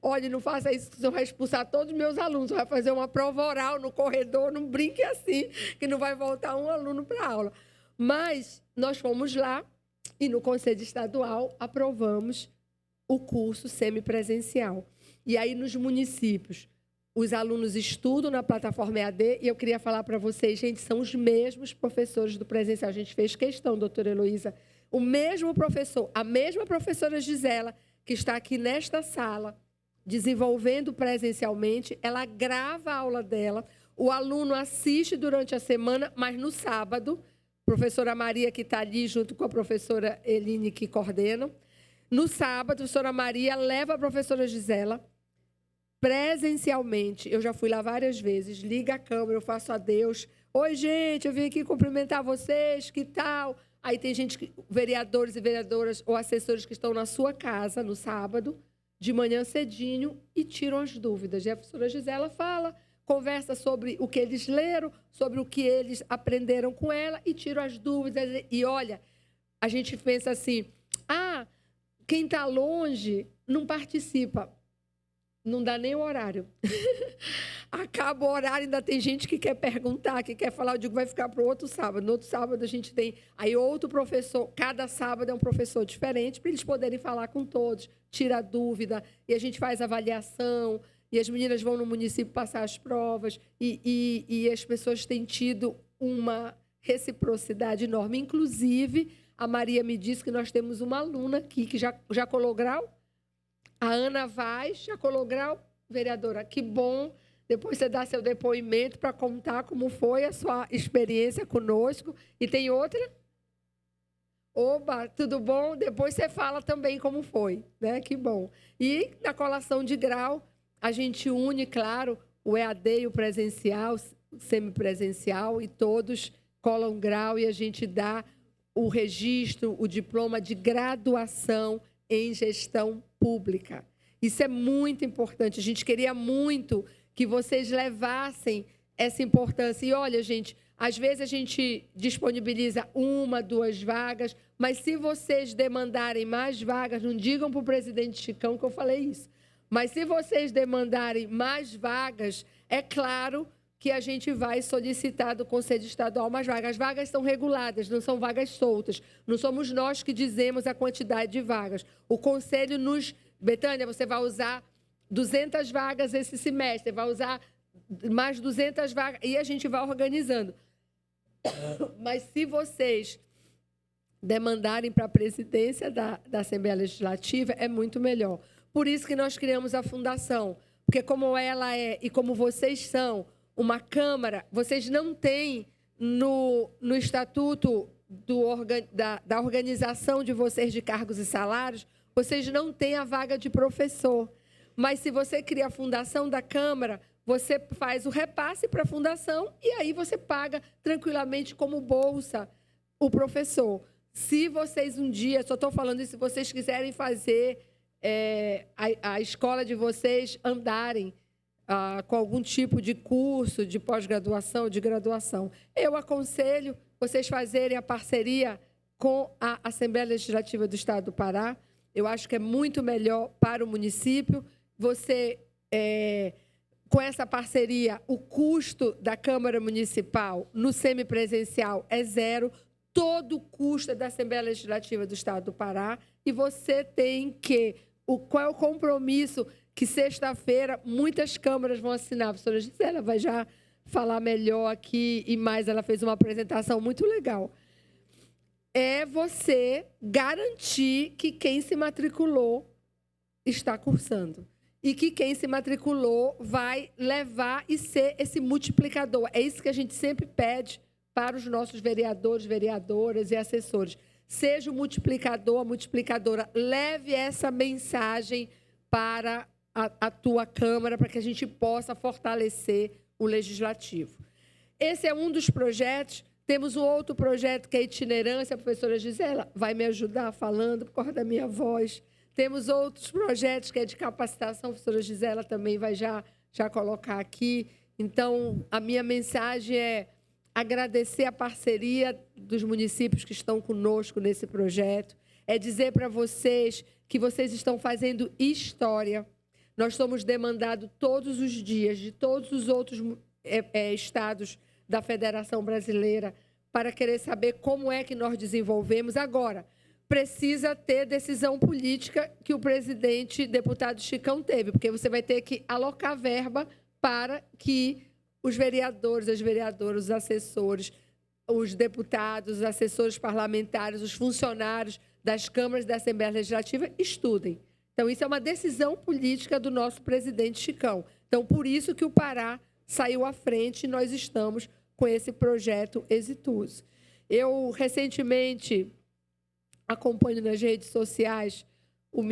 Olha, não faça isso, você vai expulsar todos os meus alunos, você vai fazer uma prova oral no corredor, não brinque assim, que não vai voltar um aluno para a aula. Mas nós fomos lá, e no Conselho Estadual aprovamos o curso semipresencial. E aí, nos municípios, os alunos estudam na plataforma EAD, e eu queria falar para vocês, gente, são os mesmos professores do presencial. A gente fez questão, doutora Heloísa, o mesmo professor, a mesma professora Gisela, que está aqui nesta sala, desenvolvendo presencialmente, ela grava a aula dela, o aluno assiste durante a semana, mas no sábado, professora Maria, que está ali junto com a professora Eline, que coordenam. No sábado, a professora Maria leva a professora Gisela presencialmente. Eu já fui lá várias vezes, liga a câmera, eu faço adeus. Oi, gente, eu vim aqui cumprimentar vocês, que tal? Aí tem gente, vereadores e vereadoras ou assessores que estão na sua casa no sábado, de manhã cedinho, e tiram as dúvidas. E a professora Gisela fala, conversa sobre o que eles leram, sobre o que eles aprenderam com ela, e tiram as dúvidas. E olha, a gente pensa assim, quem está longe não participa. Não dá nem o horário. Acaba o horário, ainda tem gente que quer perguntar, que quer falar. Eu digo, vai ficar para o outro sábado. No outro sábado a gente tem aí outro professor. Cada sábado é um professor diferente, para eles poderem falar com todos, tira dúvida, e a gente faz avaliação, e as meninas vão no município passar as provas, e as pessoas têm tido uma reciprocidade enorme. Inclusive, a Maria me disse que nós temos uma aluna aqui que já colou grau. A Ana Vaz já colou grau. Vereadora, que bom. Depois você dá seu depoimento para contar como foi a sua experiência conosco. E tem outra? Oba, tudo bom? Depois você fala também como foi, né? Que bom. E na colação de grau, a gente une, claro, o EAD e o presencial, o semipresencial, e todos colam grau e a gente dá o registro, o diploma de graduação em gestão pública. Isso é muito importante. A gente queria muito que vocês levassem essa importância. E, olha, gente, às vezes a gente disponibiliza 1, 2 vagas, mas se vocês demandarem mais vagas, não digam para o presidente Chicão que eu falei isso, mas se vocês demandarem mais vagas, é claro que a gente vai solicitar do Conselho Estadual mais vagas. As vagas são reguladas, não são vagas soltas. Não somos nós que dizemos a quantidade de vagas. O Conselho nos... Betânia, você vai usar 200 vagas esse semestre, vai usar mais 200 vagas, e a gente vai organizando. Mas se vocês demandarem para a presidência da Assembleia Legislativa, é muito melhor. Por isso que nós criamos a fundação, porque como ela é e como vocês são uma Câmara, vocês não têm no Estatuto da organização de vocês de cargos e salários, vocês não têm a vaga de professor. Mas se você cria a fundação da Câmara, você faz o repasse para a fundação e aí você paga tranquilamente como bolsa o professor. Se vocês um dia, só estou falando isso, se vocês quiserem fazer a escola de vocês andarem com algum tipo de curso de pós-graduação, de graduação, eu aconselho vocês fazerem a parceria com a Assembleia Legislativa do Estado do Pará. Eu acho que é muito melhor para o município. Você, com essa parceria, o custo da Câmara Municipal no semipresencial é 0, todo o custo é da Assembleia Legislativa do Estado do Pará, e você tem que... Qual é o compromisso que sexta-feira muitas câmaras vão assinar? A professora Gisela vai já falar melhor aqui, e mais, ela fez uma apresentação muito legal. É você garantir que quem se matriculou está cursando. E que quem se matriculou vai levar e ser esse multiplicador. É isso que a gente sempre pede para os nossos vereadores, vereadoras e assessores. Seja o multiplicador, a multiplicadora. Leve essa mensagem para a tua Câmara, para que a gente possa fortalecer o Legislativo. Esse é um dos projetos. Temos um outro projeto que é itinerância. A professora Gisela vai me ajudar falando por causa da minha voz. Temos outros projetos que é de capacitação. A professora Gisela também vai já colocar aqui. Então, a minha mensagem é agradecer a parceria dos municípios que estão conosco nesse projeto. É dizer para vocês que vocês estão fazendo história. Nós somos demandados todos os dias de todos os outros estados da Federação Brasileira para querer saber como é que nós desenvolvemos. Agora, precisa ter decisão política que o presidente, deputado Chicão, teve, porque você vai ter que alocar verba para que os vereadores, as vereadoras, os assessores, os deputados, os assessores parlamentares, os funcionários das câmaras da Assembleia Legislativa estudem. Então, isso é uma decisão política do nosso presidente Chicão. Então, por isso que o Pará saiu à frente e nós estamos com esse projeto exitoso. Eu, recentemente, acompanho nas redes sociais o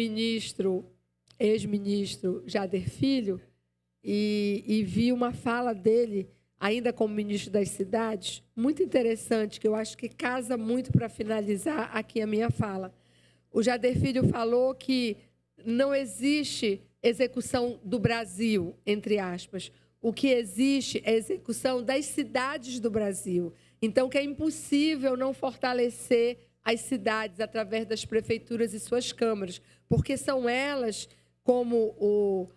ex-ministro Jader Filho, e vi uma fala dele, ainda como ministro das cidades, muito interessante, que eu acho que casa muito para finalizar aqui a minha fala. O Jader Filho falou que não existe execução do Brasil, entre aspas. O que existe é a execução das cidades do Brasil. Então, que é impossível não fortalecer as cidades através das prefeituras e suas câmaras, porque são elas, como o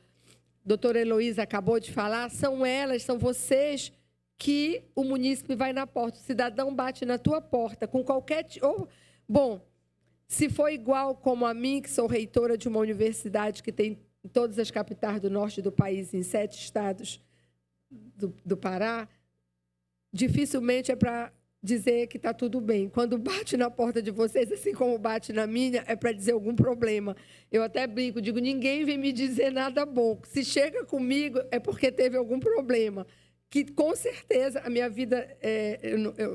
doutor Heloísa acabou de falar, são elas, são vocês que o munícipe vai na porta, o cidadão bate na tua porta com qualquer... Bom, se for igual como a mim, que sou reitora de uma universidade que tem em todas as capitais do norte do país, em 7 estados do Pará, dificilmente é para dizer que está tudo bem. Quando bate na porta de vocês, assim como bate na minha, é para dizer algum problema. Eu até brinco, digo, ninguém vem me dizer nada bom. Se chega comigo, é porque teve algum problema. Que, com certeza, a minha vida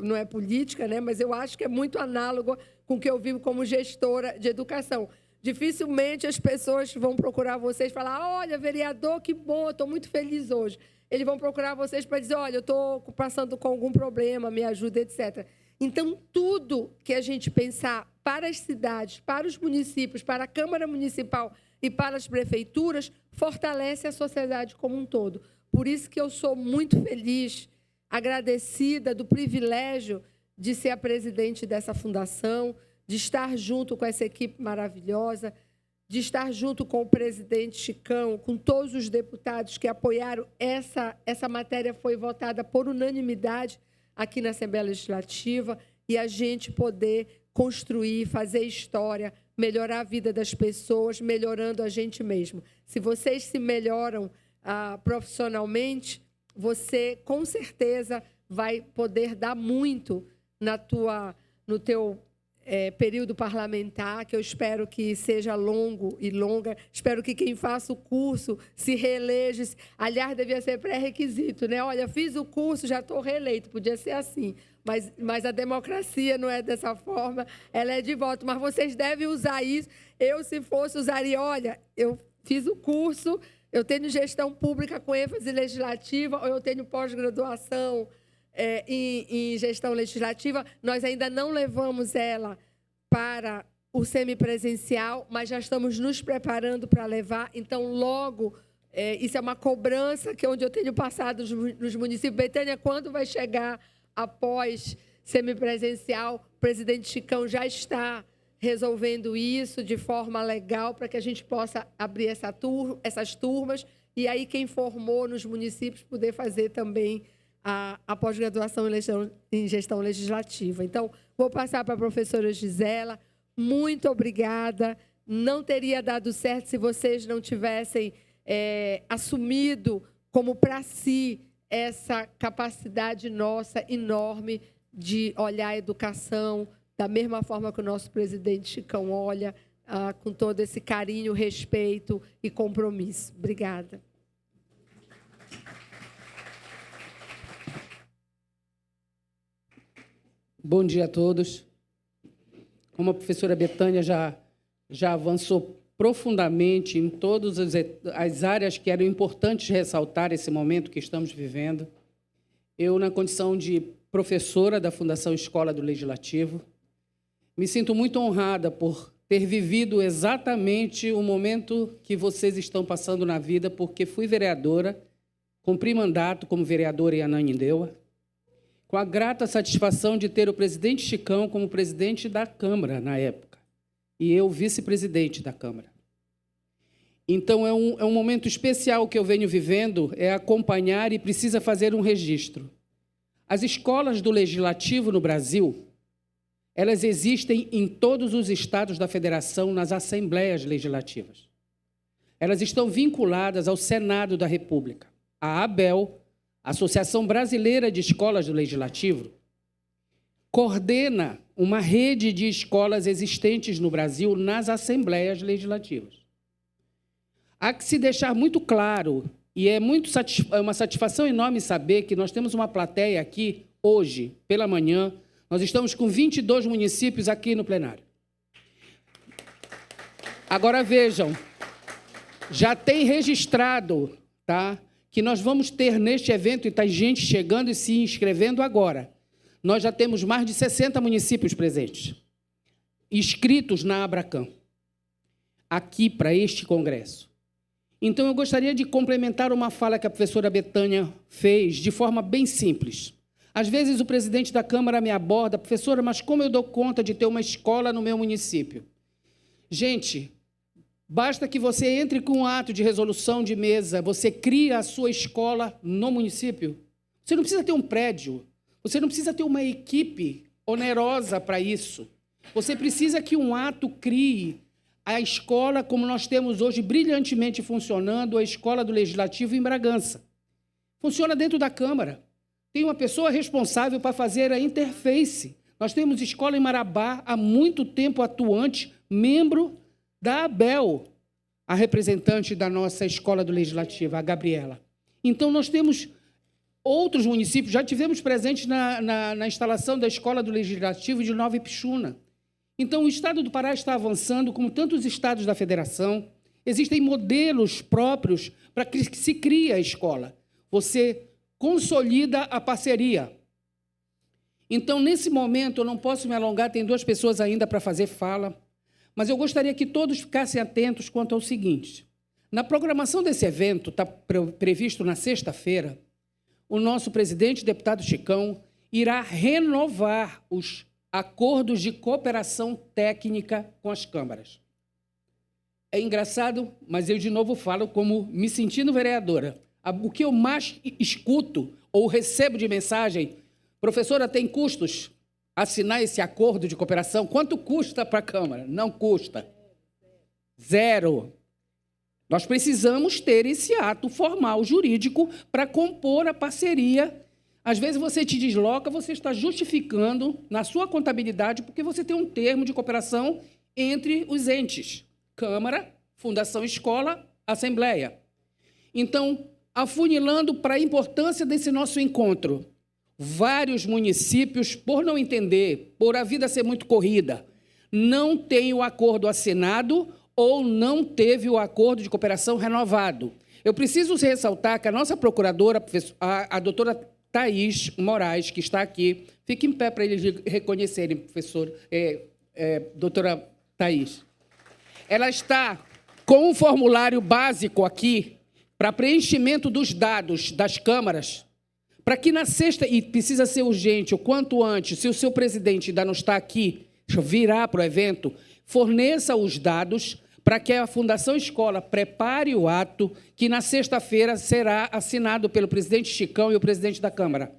não é política, né? Mas eu acho que é muito análogo com o que eu vivo como gestora de educação. Dificilmente as pessoas vão procurar vocês e falar, olha, vereador, que bom, estou muito feliz hoje. Eles vão procurar vocês para dizer, olha, eu estou passando com algum problema, me ajuda, etc. Então, tudo que a gente pensar para as cidades, para os municípios, para a Câmara Municipal e para as prefeituras, fortalece a sociedade como um todo. Por isso que eu sou muito feliz, agradecida do privilégio de ser a presidente dessa fundação, de estar junto com essa equipe maravilhosa, de estar junto com o presidente Chicão, com todos os deputados que apoiaram. Essa matéria foi votada por unanimidade aqui na Assembleia Legislativa, e a gente poder construir, fazer história, melhorar a vida das pessoas, melhorando a gente mesmo. Se vocês se melhoram profissionalmente, você, com certeza, vai poder dar muito no teu período parlamentar, que eu espero que seja longo e longa. Espero que quem faça o curso se reeleja. Aliás, devia ser pré-requisito, né? Olha, fiz o curso, já estou reeleito. Podia ser assim. Mas a democracia não é dessa forma, ela é de voto. Mas vocês devem usar isso. Eu, se fosse, usaria, olha, eu fiz o curso, eu tenho gestão pública com ênfase legislativa, ou eu tenho pós-graduação em gestão legislativa. Nós ainda não levamos ela para o semipresencial, mas já estamos nos preparando para levar. Então, logo, isso é uma cobrança que onde eu tenho passado nos municípios. Betânia, quando vai chegar após semipresencial? O presidente Chicão já está resolvendo isso de forma legal para que a gente possa abrir essas turmas e aí quem formou nos municípios poder fazer também a pós-graduação em gestão legislativa. Então, vou passar para a professora Gisela. Muito obrigada. Não teria dado certo se vocês não tivessem assumido como para si essa capacidade nossa enorme de olhar a educação da mesma forma que o nosso presidente Chicão olha, com todo esse carinho, respeito e compromisso. Obrigada. Bom dia a todos. Como a professora Betânia já avançou profundamente em todas as áreas que eram importantes ressaltar esse momento que estamos vivendo, eu, na condição de professora da Fundação Escola do Legislativo, me sinto muito honrada por ter vivido exatamente o momento que vocês estão passando na vida, porque fui vereadora, cumpri mandato como vereadora em Ananindeua, com a grata satisfação de ter o presidente Chicão como presidente da Câmara, na época, e eu vice-presidente da Câmara. Então, é um momento especial que eu venho vivendo, é acompanhar e precisa fazer um registro. As escolas do Legislativo no Brasil, elas existem em todos os estados da Federação, nas Assembleias Legislativas. Elas estão vinculadas ao Senado da República. A ABEL, Associação Brasileira de Escolas do Legislativo, coordena uma rede de escolas existentes no Brasil nas Assembleias Legislativas. Há que se deixar muito claro, e é uma satisfação enorme saber que nós temos uma plateia aqui, hoje, pela manhã, nós estamos com 22 municípios aqui no plenário. Agora, vejam, já tem registrado, tá, que nós vamos ter neste evento, e está gente chegando e se inscrevendo agora, nós já temos mais de 60 municípios presentes, inscritos na Abracam, aqui para este congresso. Então, eu gostaria de complementar uma fala que a professora Betânia fez de forma bem simples. Às vezes o presidente da Câmara me aborda, professora, mas como eu dou conta de ter uma escola no meu município? Gente, basta que você entre com um ato de resolução de mesa, você cria a sua escola no município. Você não precisa ter um prédio, você não precisa ter uma equipe onerosa para isso. Você precisa que um ato crie a escola como nós temos hoje brilhantemente funcionando, a Escola do Legislativo em Bragança. Funciona dentro da Câmara. Tem uma pessoa responsável para fazer a interface. Nós temos escola em Marabá, há muito tempo atuante, membro da ABEL, a representante da nossa Escola do Legislativo, a Gabriela. Então, nós temos outros municípios, já tivemos presentes na instalação da Escola do Legislativo de Nova Ipixuna. Então, o Estado do Pará está avançando, como tantos estados da federação. Existem modelos próprios para que se crie a escola. Você consolida a parceria. Então, nesse momento, eu não posso me alongar, tem 2 pessoas ainda para fazer fala, mas eu gostaria que todos ficassem atentos quanto ao seguinte. Na programação desse evento, está previsto na sexta-feira, o nosso presidente, deputado Chicão, irá renovar os acordos de cooperação técnica com as câmaras. É engraçado, mas eu de novo falo como me sentindo vereadora. O que eu mais escuto ou recebo de mensagem, professora, tem custos assinar esse acordo de cooperação? Quanto custa para a Câmara? Não custa. 0. Nós precisamos ter esse ato formal, jurídico, para compor a parceria. Às vezes você te desloca, você está justificando na sua contabilidade porque você tem um termo de cooperação entre os entes. Câmara, Fundação Escola, Assembleia. Então, afunilando para a importância desse nosso encontro, vários municípios, por não entender, por a vida ser muito corrida, não têm o acordo assinado ou não teve o acordo de cooperação renovado. Eu preciso ressaltar que a nossa procuradora, a doutora Thaís Moraes, que está aqui, fique em pé para eles reconhecerem, doutora Thaís. Ela está com um formulário básico aqui para preenchimento dos dados das câmaras, para que na sexta, e precisa ser urgente, o quanto antes, se o seu presidente ainda não está aqui, virá para o evento, forneça os dados para que a Fundação Escola prepare o ato que na sexta-feira será assinado pelo presidente Chicão e o presidente da Câmara.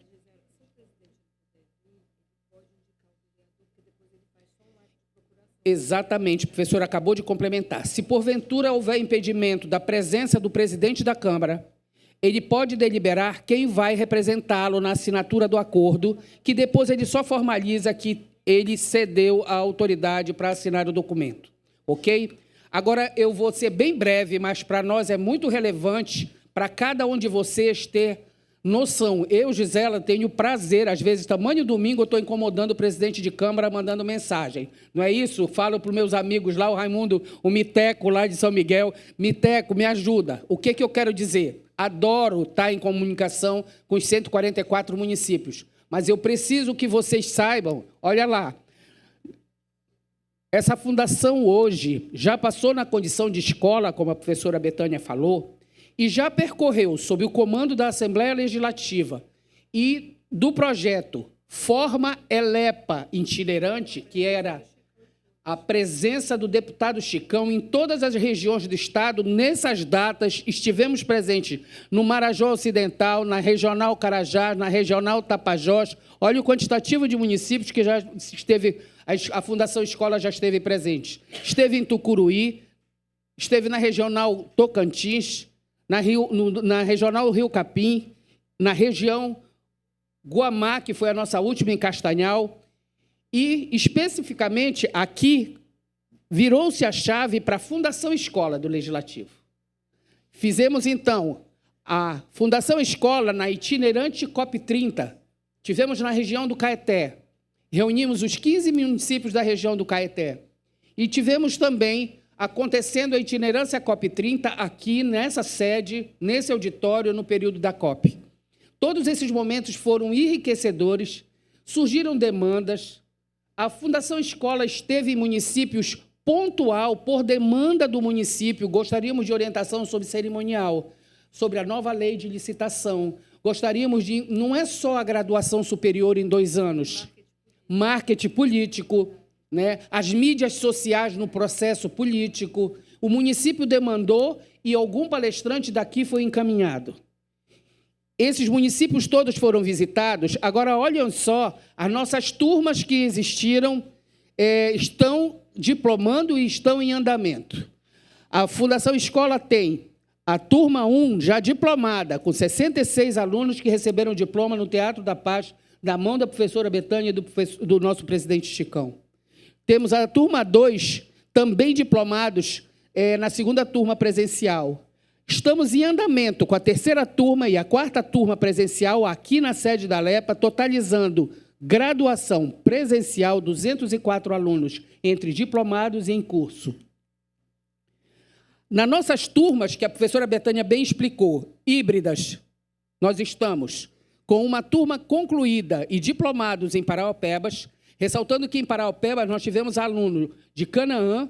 Exatamente, o professor acabou de complementar. Se porventura houver impedimento da presença do presidente da Câmara, ele pode deliberar quem vai representá-lo na assinatura do acordo, que depois ele só formaliza que ele cedeu a autoridade para assinar o documento. Ok? Agora, eu vou ser bem breve, mas para nós é muito relevante, para cada um de vocês ter noção. Eu, Gisela, tenho prazer, às vezes, tamanho domingo, eu estou incomodando o presidente de Câmara, mandando mensagem. Não é isso? Falo para os meus amigos lá, o Raimundo, o Miteco, lá de São Miguel. Miteco, me ajuda. O que eu quero dizer? Adoro estar em comunicação com os 144 municípios, mas eu preciso que vocês saibam, olha lá, essa fundação hoje já passou na condição de escola, como a professora Betânia falou, e já percorreu, sob o comando da Assembleia Legislativa e do projeto Forma Elepa Itinerante, que era a presença do deputado Chicão em todas as regiões do Estado. Nessas datas, estivemos presentes no Marajó Ocidental, na Regional Carajás, na Regional Tapajós. Olha o quantitativo de municípios que já esteve, a Fundação Escola já esteve presente. Esteve em Tucuruí, esteve na Regional Tocantins, na Regional Rio Capim, na região Guamá, que foi a nossa última em Castanhal, e, especificamente, aqui, virou-se a chave para a Fundação Escola do Legislativo. Fizemos, então, a Fundação Escola na itinerante COP30. Tivemos na região do Caeté. Reunimos os 15 municípios da região do Caeté. E tivemos também, acontecendo a itinerância COP30 aqui, nessa sede, nesse auditório, no período da COP. Todos esses momentos foram enriquecedores, surgiram demandas. A Fundação Escola esteve em municípios pontual, por demanda do município. Gostaríamos de orientação sobre cerimonial, sobre a nova lei de licitação, gostaríamos de... Não é só a graduação superior em 2 anos. Marketing político, né? As mídias sociais no processo político. O município demandou e algum palestrante daqui foi encaminhado. Esses municípios todos foram visitados. Agora, olhem só, as nossas turmas que existiram estão diplomando e estão em andamento. A Fundação Escola tem a turma 1 já diplomada, com 66 alunos que receberam diploma no Teatro da Paz, da mão da professora Betânia e do nosso presidente Chicão. Temos a turma 2, também diplomados, na segunda turma presencial. Estamos em andamento com a 3ª turma e a 4ª turma presencial aqui na sede da LEPA, totalizando graduação presencial 204 alunos, entre diplomados e em curso. Nas nossas turmas, que a professora Betânia bem explicou, híbridas, nós estamos com uma turma concluída e diplomados em Paraopebas, ressaltando que em Paraopebas nós tivemos alunos de Canaã,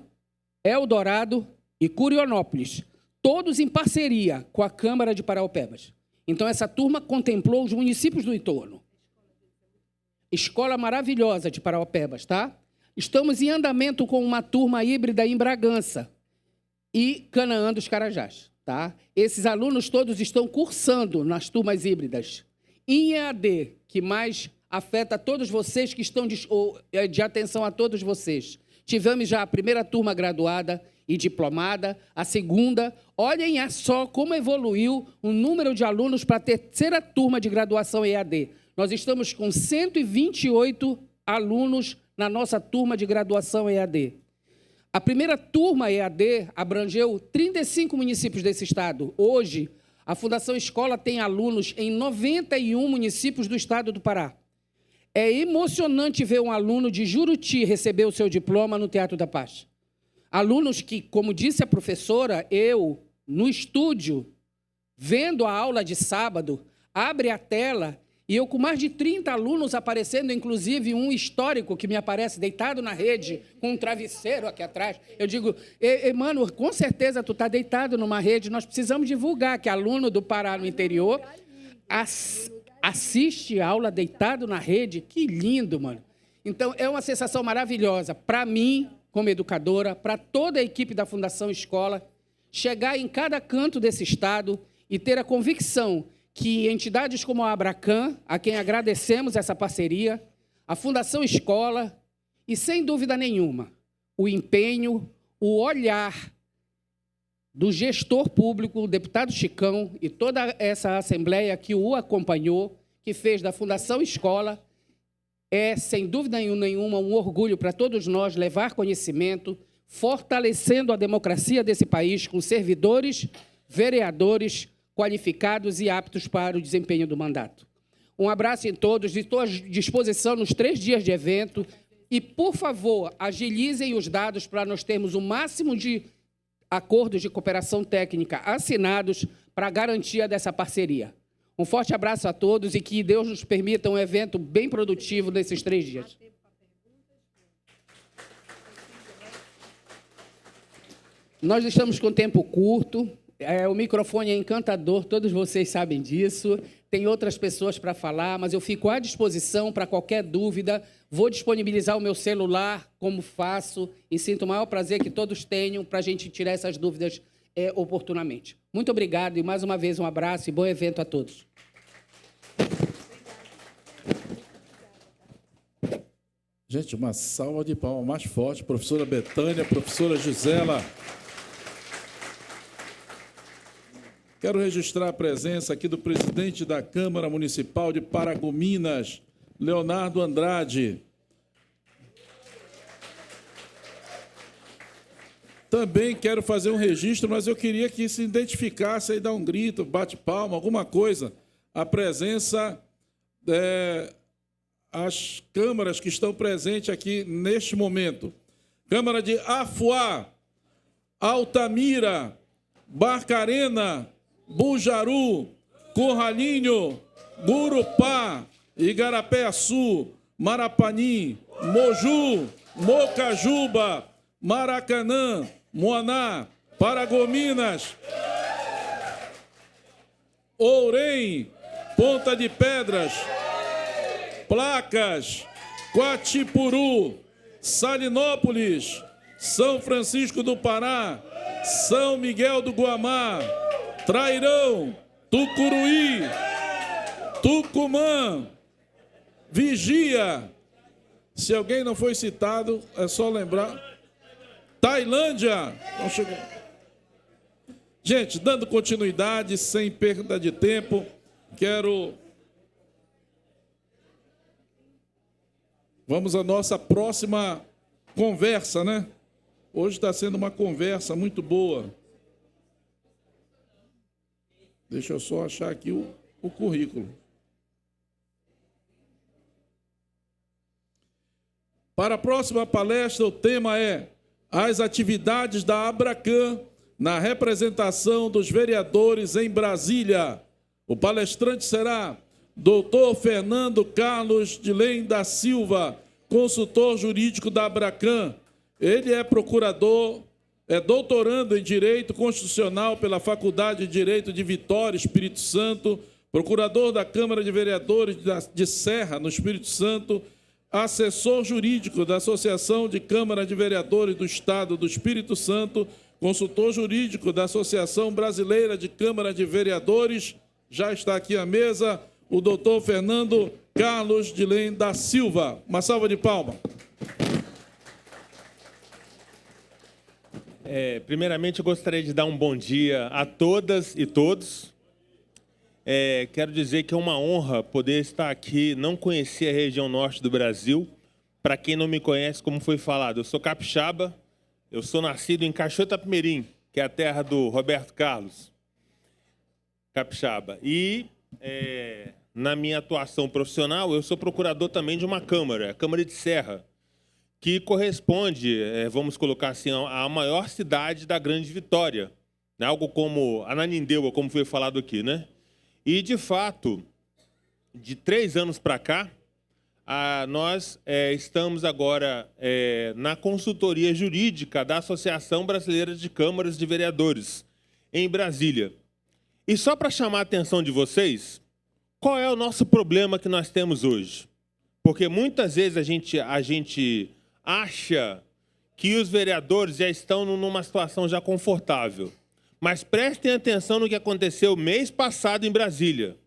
Eldorado e Curionópolis, todos em parceria com a Câmara de Paraopebas. Então, essa turma contemplou os municípios do entorno. Escola maravilhosa de Paraopebas, tá? Estamos em andamento com uma turma híbrida em Bragança e Canaã dos Carajás, tá? Esses alunos todos estão cursando nas turmas híbridas. Em EAD, que mais afeta todos vocês, que estão de atenção a todos vocês. Tivemos já a 1ª turma graduada e diplomada, a 2ª. Olhem só como evoluiu o número de alunos para a 3ª turma de graduação EAD. Nós estamos com 128 alunos na nossa turma de graduação EAD. A 1ª turma EAD abrangeu 35 municípios desse estado. Hoje, a Fundação Escola tem alunos em 91 municípios do estado do Pará. É emocionante ver um aluno de Juruti receber o seu diploma no Teatro da Paz. Alunos que, como disse a professora, eu, no estúdio, vendo a aula de sábado, abre a tela e eu com mais de 30 alunos aparecendo, inclusive um histórico que me aparece deitado na rede, com um travesseiro aqui atrás. Eu digo, mano, com certeza tu está deitado numa rede, nós precisamos divulgar que aluno do Pará no interior assiste a aula deitado na rede. Que lindo, mano. Então, é uma sensação maravilhosa para mim, como educadora, para toda a equipe da Fundação Escola, chegar em cada canto desse estado e ter a convicção que entidades como a Abracan, a quem agradecemos essa parceria, a Fundação Escola e, sem dúvida nenhuma, o empenho, o olhar do gestor público, o deputado Chicão e toda essa assembleia que o acompanhou, que fez da Fundação Escola, é, sem dúvida nenhuma, um orgulho para todos nós levar conhecimento, fortalecendo a democracia desse país com servidores, vereadores qualificados e aptos para o desempenho do mandato. Um abraço em todos, estou à disposição nos 3 dias de evento e, por favor, agilizem os dados para nós termos o máximo de acordos de cooperação técnica assinados para a garantia dessa parceria. Um forte abraço a todos e que Deus nos permita um evento bem produtivo nesses 3 dias. Nós estamos com tempo curto, o microfone é encantador, todos vocês sabem disso, tem outras pessoas para falar, mas eu fico à disposição para qualquer dúvida, vou disponibilizar o meu celular, como faço, e sinto o maior prazer que todos tenham para a gente tirar essas dúvidas oportunamente. Muito obrigado e, mais uma vez, um abraço e bom evento a todos. Gente, uma salva de palmas mais forte, professora Betânia, professora Gisela. Quero registrar a presença aqui do presidente da Câmara Municipal de Paragominas, Leonardo Andrade. Também quero fazer um registro, mas eu queria que se identificasse aí, dar um grito, bate palma, alguma coisa. A presença, as câmaras que estão presentes aqui neste momento. Câmara de Afuá, Altamira, Barcarena, Bujaru, Curralinho, Gurupá, Igarapé-Açu, Marapanim, Moju, Mocajuba, Maracanã, Moaná, Paragominas, Ourém, Ponta de Pedras, Placas, Quatipuru, Salinópolis, São Francisco do Pará, São Miguel do Guamá, Trairão, Tucuruí, Tucumã, Vigia. Se alguém não foi citado, é só lembrar. Tailândia. Então, chegou. Gente, dando continuidade, sem perda de tempo, vamos à nossa próxima conversa, né? Hoje está sendo uma conversa muito boa. Deixa eu só achar aqui o currículo. Para a próxima palestra, o tema é as atividades da Abracan na representação dos vereadores em Brasília. O palestrante será Dr. Fernando Carlos de Lem da Silva, consultor jurídico da Abracan. Ele é procurador, é doutorando em Direito Constitucional pela Faculdade de Direito de Vitória, Espírito Santo, procurador da Câmara de Vereadores de Serra, no Espírito Santo, assessor jurídico da Associação de Câmara de Vereadores do Estado do Espírito Santo, consultor jurídico da Associação Brasileira de Câmara de Vereadores. Já está aqui à mesa o doutor Fernando Carlos de Lem da Silva. Uma salva de palmas. Primeiramente, eu gostaria de dar um bom dia a todas e todos. Quero dizer que é uma honra poder estar aqui, não conhecer a região norte do Brasil. Para quem não me conhece, como foi falado, eu sou capixaba, eu sou nascido em Cachoeira-Itapemirim, que é a terra do Roberto Carlos, capixaba. E, na minha atuação profissional, eu sou procurador também de uma Câmara, a Câmara de Serra, que corresponde, vamos colocar assim, à maior cidade da Grande Vitória, né? Algo como Ananindeua, como foi falado aqui, né? E, de fato, de 3 anos para cá, nós estamos agora na consultoria jurídica da Associação Brasileira de Câmaras de Vereadores, em Brasília. E só para chamar a atenção de vocês, qual é o nosso problema que nós temos hoje? Porque muitas vezes a gente acha que os vereadores já estão numa situação já confortável. Mas prestem atenção no que aconteceu mês passado em Brasília.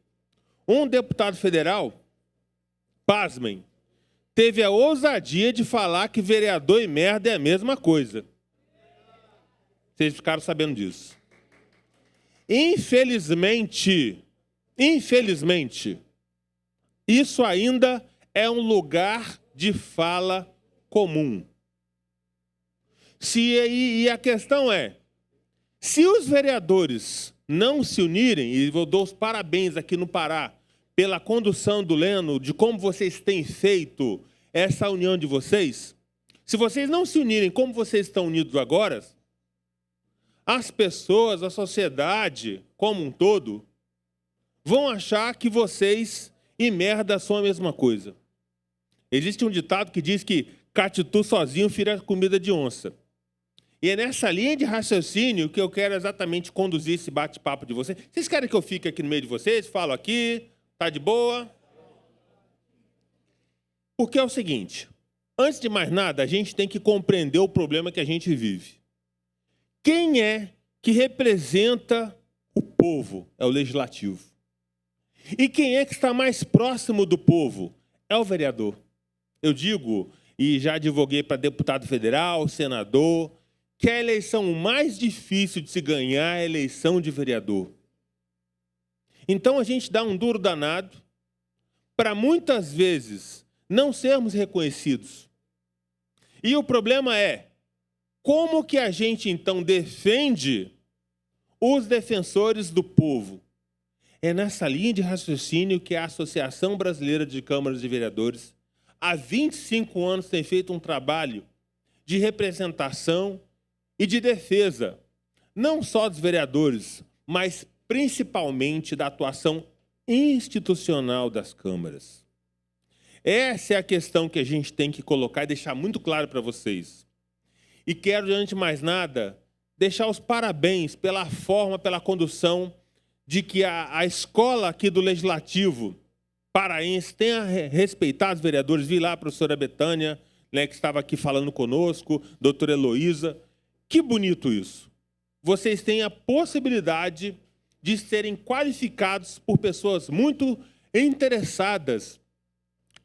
Um deputado federal, pasmem, teve a ousadia de falar que vereador e merda é a mesma coisa. Vocês ficaram sabendo disso. Infelizmente, isso ainda é um lugar de fala comum. E a questão é, se os vereadores não se unirem, e eu dou os parabéns aqui no Pará pela condução do Leno, de como vocês têm feito essa união de vocês, se vocês não se unirem como vocês estão unidos agora, as pessoas, a sociedade como um todo, vão achar que vocês e merda são a mesma coisa. Existe um ditado que diz que catitu sozinho vira comida de onça. E é nessa linha de raciocínio que eu quero exatamente conduzir esse bate-papo de vocês. Vocês querem que eu fique aqui no meio de vocês? Falo aqui, tá de boa? Porque é o seguinte, antes de mais nada, a gente tem que compreender o problema que a gente vive. Quem é que representa o povo? É o legislativo. E quem é que está mais próximo do povo? É o vereador. Eu digo, e já advoguei para deputado federal, senador, que a eleição mais difícil de se ganhar é a eleição de vereador. Então, a gente dá um duro danado para, muitas vezes, não sermos reconhecidos. E o problema é, como que a gente, então, defende os defensores do povo? É nessa linha de raciocínio que a Associação Brasileira de Câmaras de Vereadores, há 25 anos, tem feito um trabalho de representação e de defesa, não só dos vereadores, mas principalmente da atuação institucional das câmaras. Essa é a questão que a gente tem que colocar e deixar muito claro para vocês. E quero, antes de mais nada, deixar os parabéns pela forma, pela condução de que a escola aqui do Legislativo paraense tenha respeitado os vereadores. Vi lá a professora Betânia, né, que estava aqui falando conosco, doutora Heloísa. Que bonito isso. Vocês têm a possibilidade de serem qualificados por pessoas muito interessadas,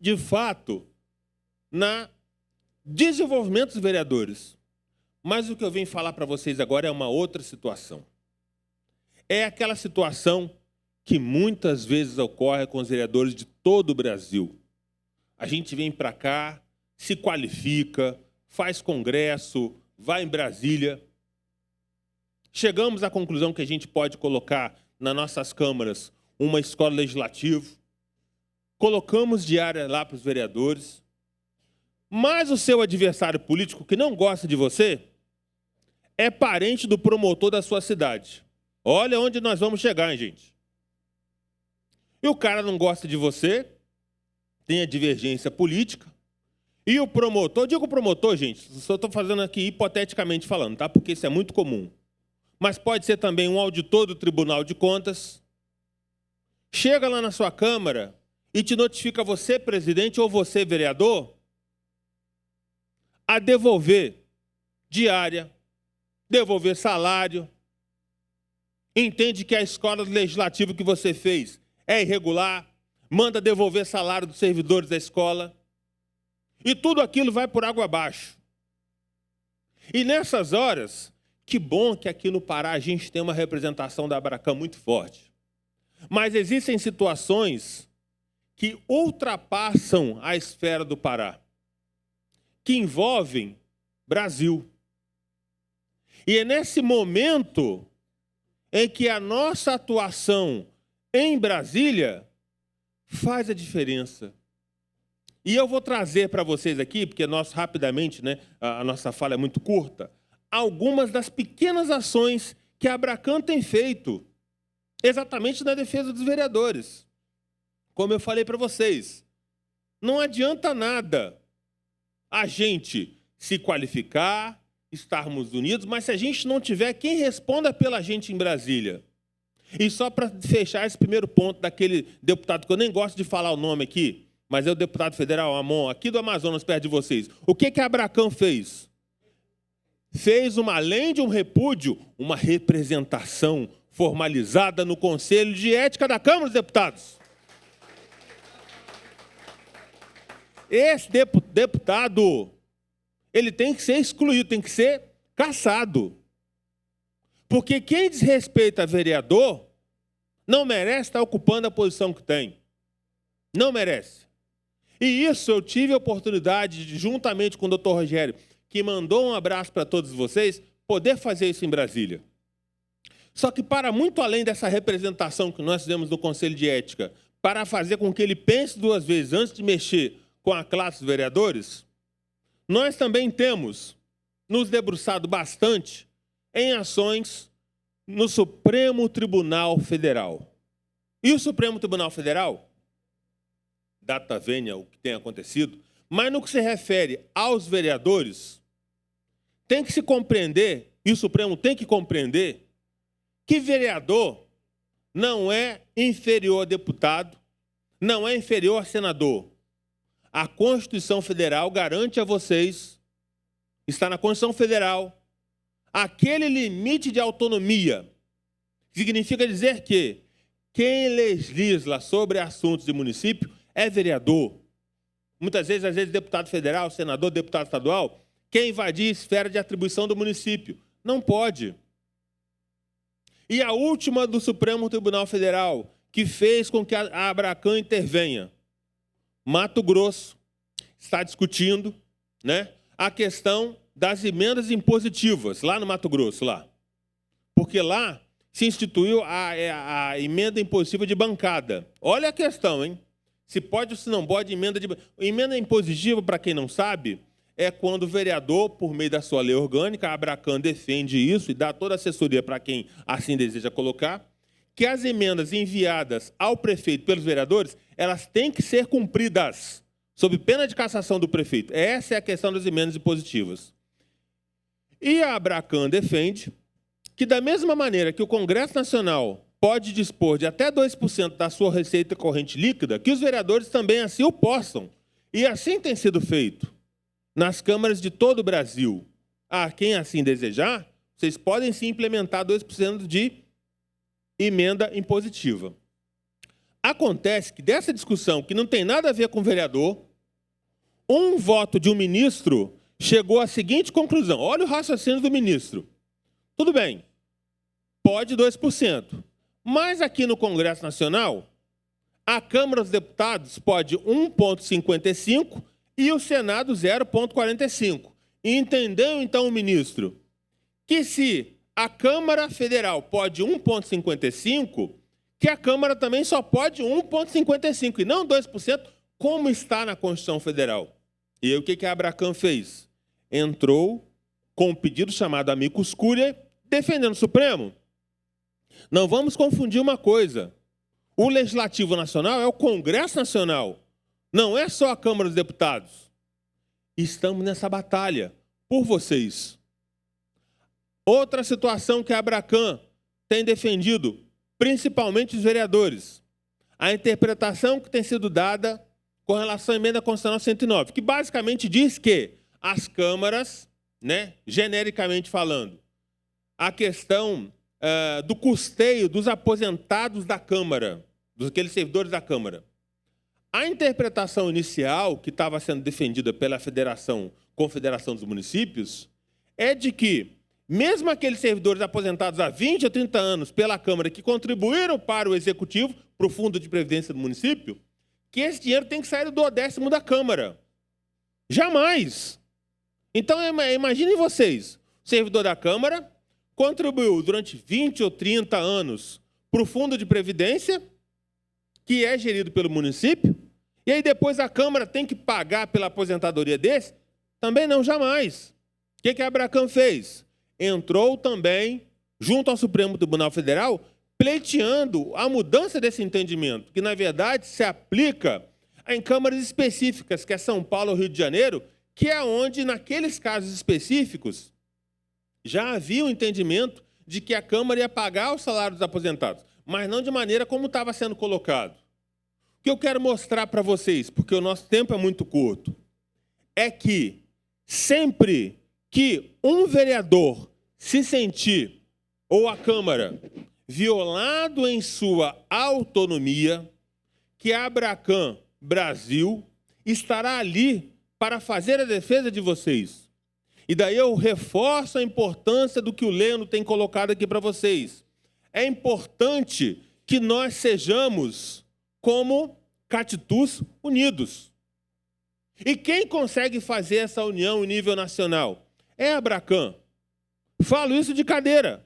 de fato, no desenvolvimento dos vereadores. Mas o que eu venho falar para vocês agora é uma outra situação. É aquela situação que muitas vezes ocorre com os vereadores de todo o Brasil. A gente vem para cá, se qualifica, faz congresso, vai em Brasília. Chegamos à conclusão que a gente pode colocar nas nossas câmaras uma escola legislativa, colocamos diária lá para os vereadores, mas o seu adversário político, que não gosta de você, é parente do promotor da sua cidade. Olha onde nós vamos chegar, hein, gente? E o cara não gosta de você, tem a divergência política, e o promotor, digo promotor, gente, só estou fazendo aqui hipoteticamente falando, tá? Porque isso é muito comum. Mas pode ser também um auditor do Tribunal de Contas, chega lá na sua Câmara e te notifica você, presidente, ou você, vereador, a devolver diária, devolver salário, entende que a escola legislativa que você fez é irregular, manda devolver salário dos servidores da escola, e tudo aquilo vai por água abaixo. E nessas horas, que bom que aqui no Pará a gente tem uma representação da Abracam muito forte. Mas existem situações que ultrapassam a esfera do Pará, que envolvem Brasil. E é nesse momento em que a nossa atuação em Brasília faz a diferença. E eu vou trazer para vocês aqui, porque nós rapidamente, né, a nossa fala é muito curta, algumas das pequenas ações que a Abracam tem feito, exatamente na defesa dos vereadores. Como eu falei para vocês, não adianta nada a gente se qualificar, estarmos unidos, mas se a gente não tiver quem responda pela gente em Brasília. E só para fechar esse primeiro ponto daquele deputado, que eu nem gosto de falar o nome aqui, mas é o deputado federal Amon, aqui do Amazonas, perto de vocês. O que a Abracam fez? Fez, além de um repúdio, uma representação formalizada no Conselho de Ética da Câmara dos Deputados. Esse deputado, ele tem que ser excluído, tem que ser cassado. Porque quem desrespeita vereador não merece estar ocupando a posição que tem. Não merece. E isso eu tive a oportunidade, de, juntamente com o doutor Rogério, que mandou um abraço para todos vocês, poder fazer isso em Brasília. Só que para muito além dessa representação que nós fizemos no Conselho de Ética, para fazer com que ele pense duas vezes antes de mexer com a classe dos vereadores, nós também temos nos debruçado bastante em ações no Supremo Tribunal Federal. E o Supremo Tribunal Federal, data vênia o que tem acontecido, mas no que se refere aos vereadores, tem que se compreender, e o Supremo tem que compreender, que vereador não é inferior a deputado, não é inferior a senador. A Constituição Federal garante a vocês, está na Constituição Federal, aquele limite de autonomia. Significa dizer que quem legisla sobre assuntos de município é vereador. Muitas vezes, deputado federal, senador, deputado estadual, quer invadir a esfera de atribuição do município. Não pode. E a última do Supremo Tribunal Federal, que fez com que a Abracam intervenha. Mato Grosso está discutindo, né, a questão das emendas impositivas, lá no Mato Grosso, lá. Porque lá se instituiu a emenda impositiva de bancada. Olha a questão, hein? Se pode ou se não pode emenda de... Emenda impositiva, para quem não sabe, é quando o vereador, por meio da sua lei orgânica, a Abracam defende isso e dá toda a assessoria para quem assim deseja colocar, que as emendas enviadas ao prefeito pelos vereadores, elas têm que ser cumpridas, sob pena de cassação do prefeito. Essa é a questão das emendas impositivas. E a Abracam defende que, da mesma maneira que o Congresso Nacional pode dispor de até 2% da sua receita corrente líquida, que os vereadores também assim o possam. E assim tem sido feito nas câmaras de todo o Brasil. A quem assim desejar, vocês podem sim implementar 2% de emenda impositiva. Acontece que dessa discussão, que não tem nada a ver com o vereador, um voto de um ministro chegou à seguinte conclusão. Olha o raciocínio do ministro. Tudo bem, pode 2%. Mas aqui no Congresso Nacional, a Câmara dos Deputados pode 1,55% e o Senado 0,45%. Entendeu, então, o ministro, que se a Câmara Federal pode 1,55%, que a Câmara também só pode 1,55% e não 2%, como está na Constituição Federal. E aí, o que a Abracam fez? Entrou com um pedido chamado amicus curiae, defendendo o Supremo. Não vamos confundir uma coisa. O Legislativo Nacional é o Congresso Nacional, não é só a Câmara dos Deputados. Estamos nessa batalha por vocês. Outra situação que a Abracam tem defendido, principalmente os vereadores, a interpretação que tem sido dada com relação à emenda constitucional 109, que basicamente diz que as câmaras, genericamente falando, a questão do custeio dos aposentados da Câmara, daqueles servidores da Câmara. A interpretação inicial, que estava sendo defendida pela Confederação dos Municípios, é de que, mesmo aqueles servidores aposentados há 20 ou 30 anos pela Câmara, que contribuíram para o Executivo, para o Fundo de Previdência do município, que esse dinheiro tem que sair do 10º da Câmara. Jamais! Então, imaginem vocês, o servidor da Câmara contribuiu durante 20 ou 30 anos para o Fundo de Previdência, que é gerido pelo município, e aí depois a Câmara tem que pagar pela aposentadoria desse? Também não, jamais. O que a Abracam fez? Entrou também, junto ao Supremo Tribunal Federal, pleiteando a mudança desse entendimento, que, na verdade, se aplica em câmaras específicas, que é São Paulo ou Rio de Janeiro, que é onde, naqueles casos específicos, já havia o entendimento de que a Câmara ia pagar o salário dos aposentados, mas não de maneira como estava sendo colocado. O que eu quero mostrar para vocês, porque o nosso tempo é muito curto, é que sempre que um vereador se sentir, ou a Câmara, violado em sua autonomia, que a Abracam Brasil estará ali para fazer a defesa de vocês. E daí eu reforço a importância do que o Leno tem colocado aqui para vocês. É importante que nós sejamos como Catitus unidos. E quem consegue fazer essa união em nível nacional? É a Abracam. Falo isso de cadeira,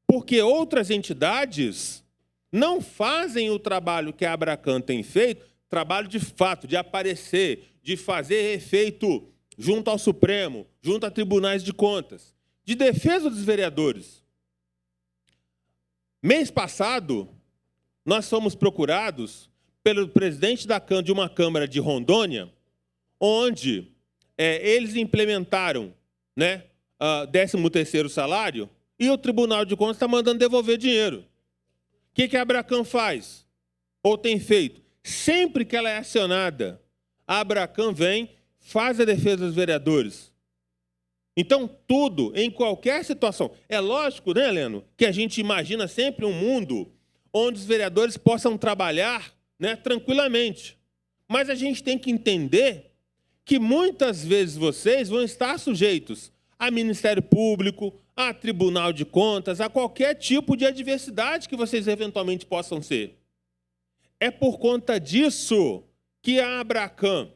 porque outras entidades não fazem o trabalho que a Abracam tem feito, trabalho de fato, de aparecer, de fazer efeito junto ao Supremo, junto a tribunais de contas, de defesa dos vereadores. Mês passado, nós fomos procurados pelo presidente de uma Câmara de Rondônia, onde eles implementaram 13º salário e o Tribunal de Contas está mandando devolver dinheiro. O que a Abracam faz? Ou tem feito? Sempre que ela é acionada, a Abracam vem, faz a defesa dos vereadores. Então, tudo, em qualquer situação. É lógico, né, Heleno, que a gente imagina sempre um mundo onde os vereadores possam trabalhar tranquilamente. Mas a gente tem que entender que muitas vezes vocês vão estar sujeitos a Ministério Público, a Tribunal de Contas, a qualquer tipo de adversidade que vocês eventualmente possam ser. É por conta disso que a Abracam,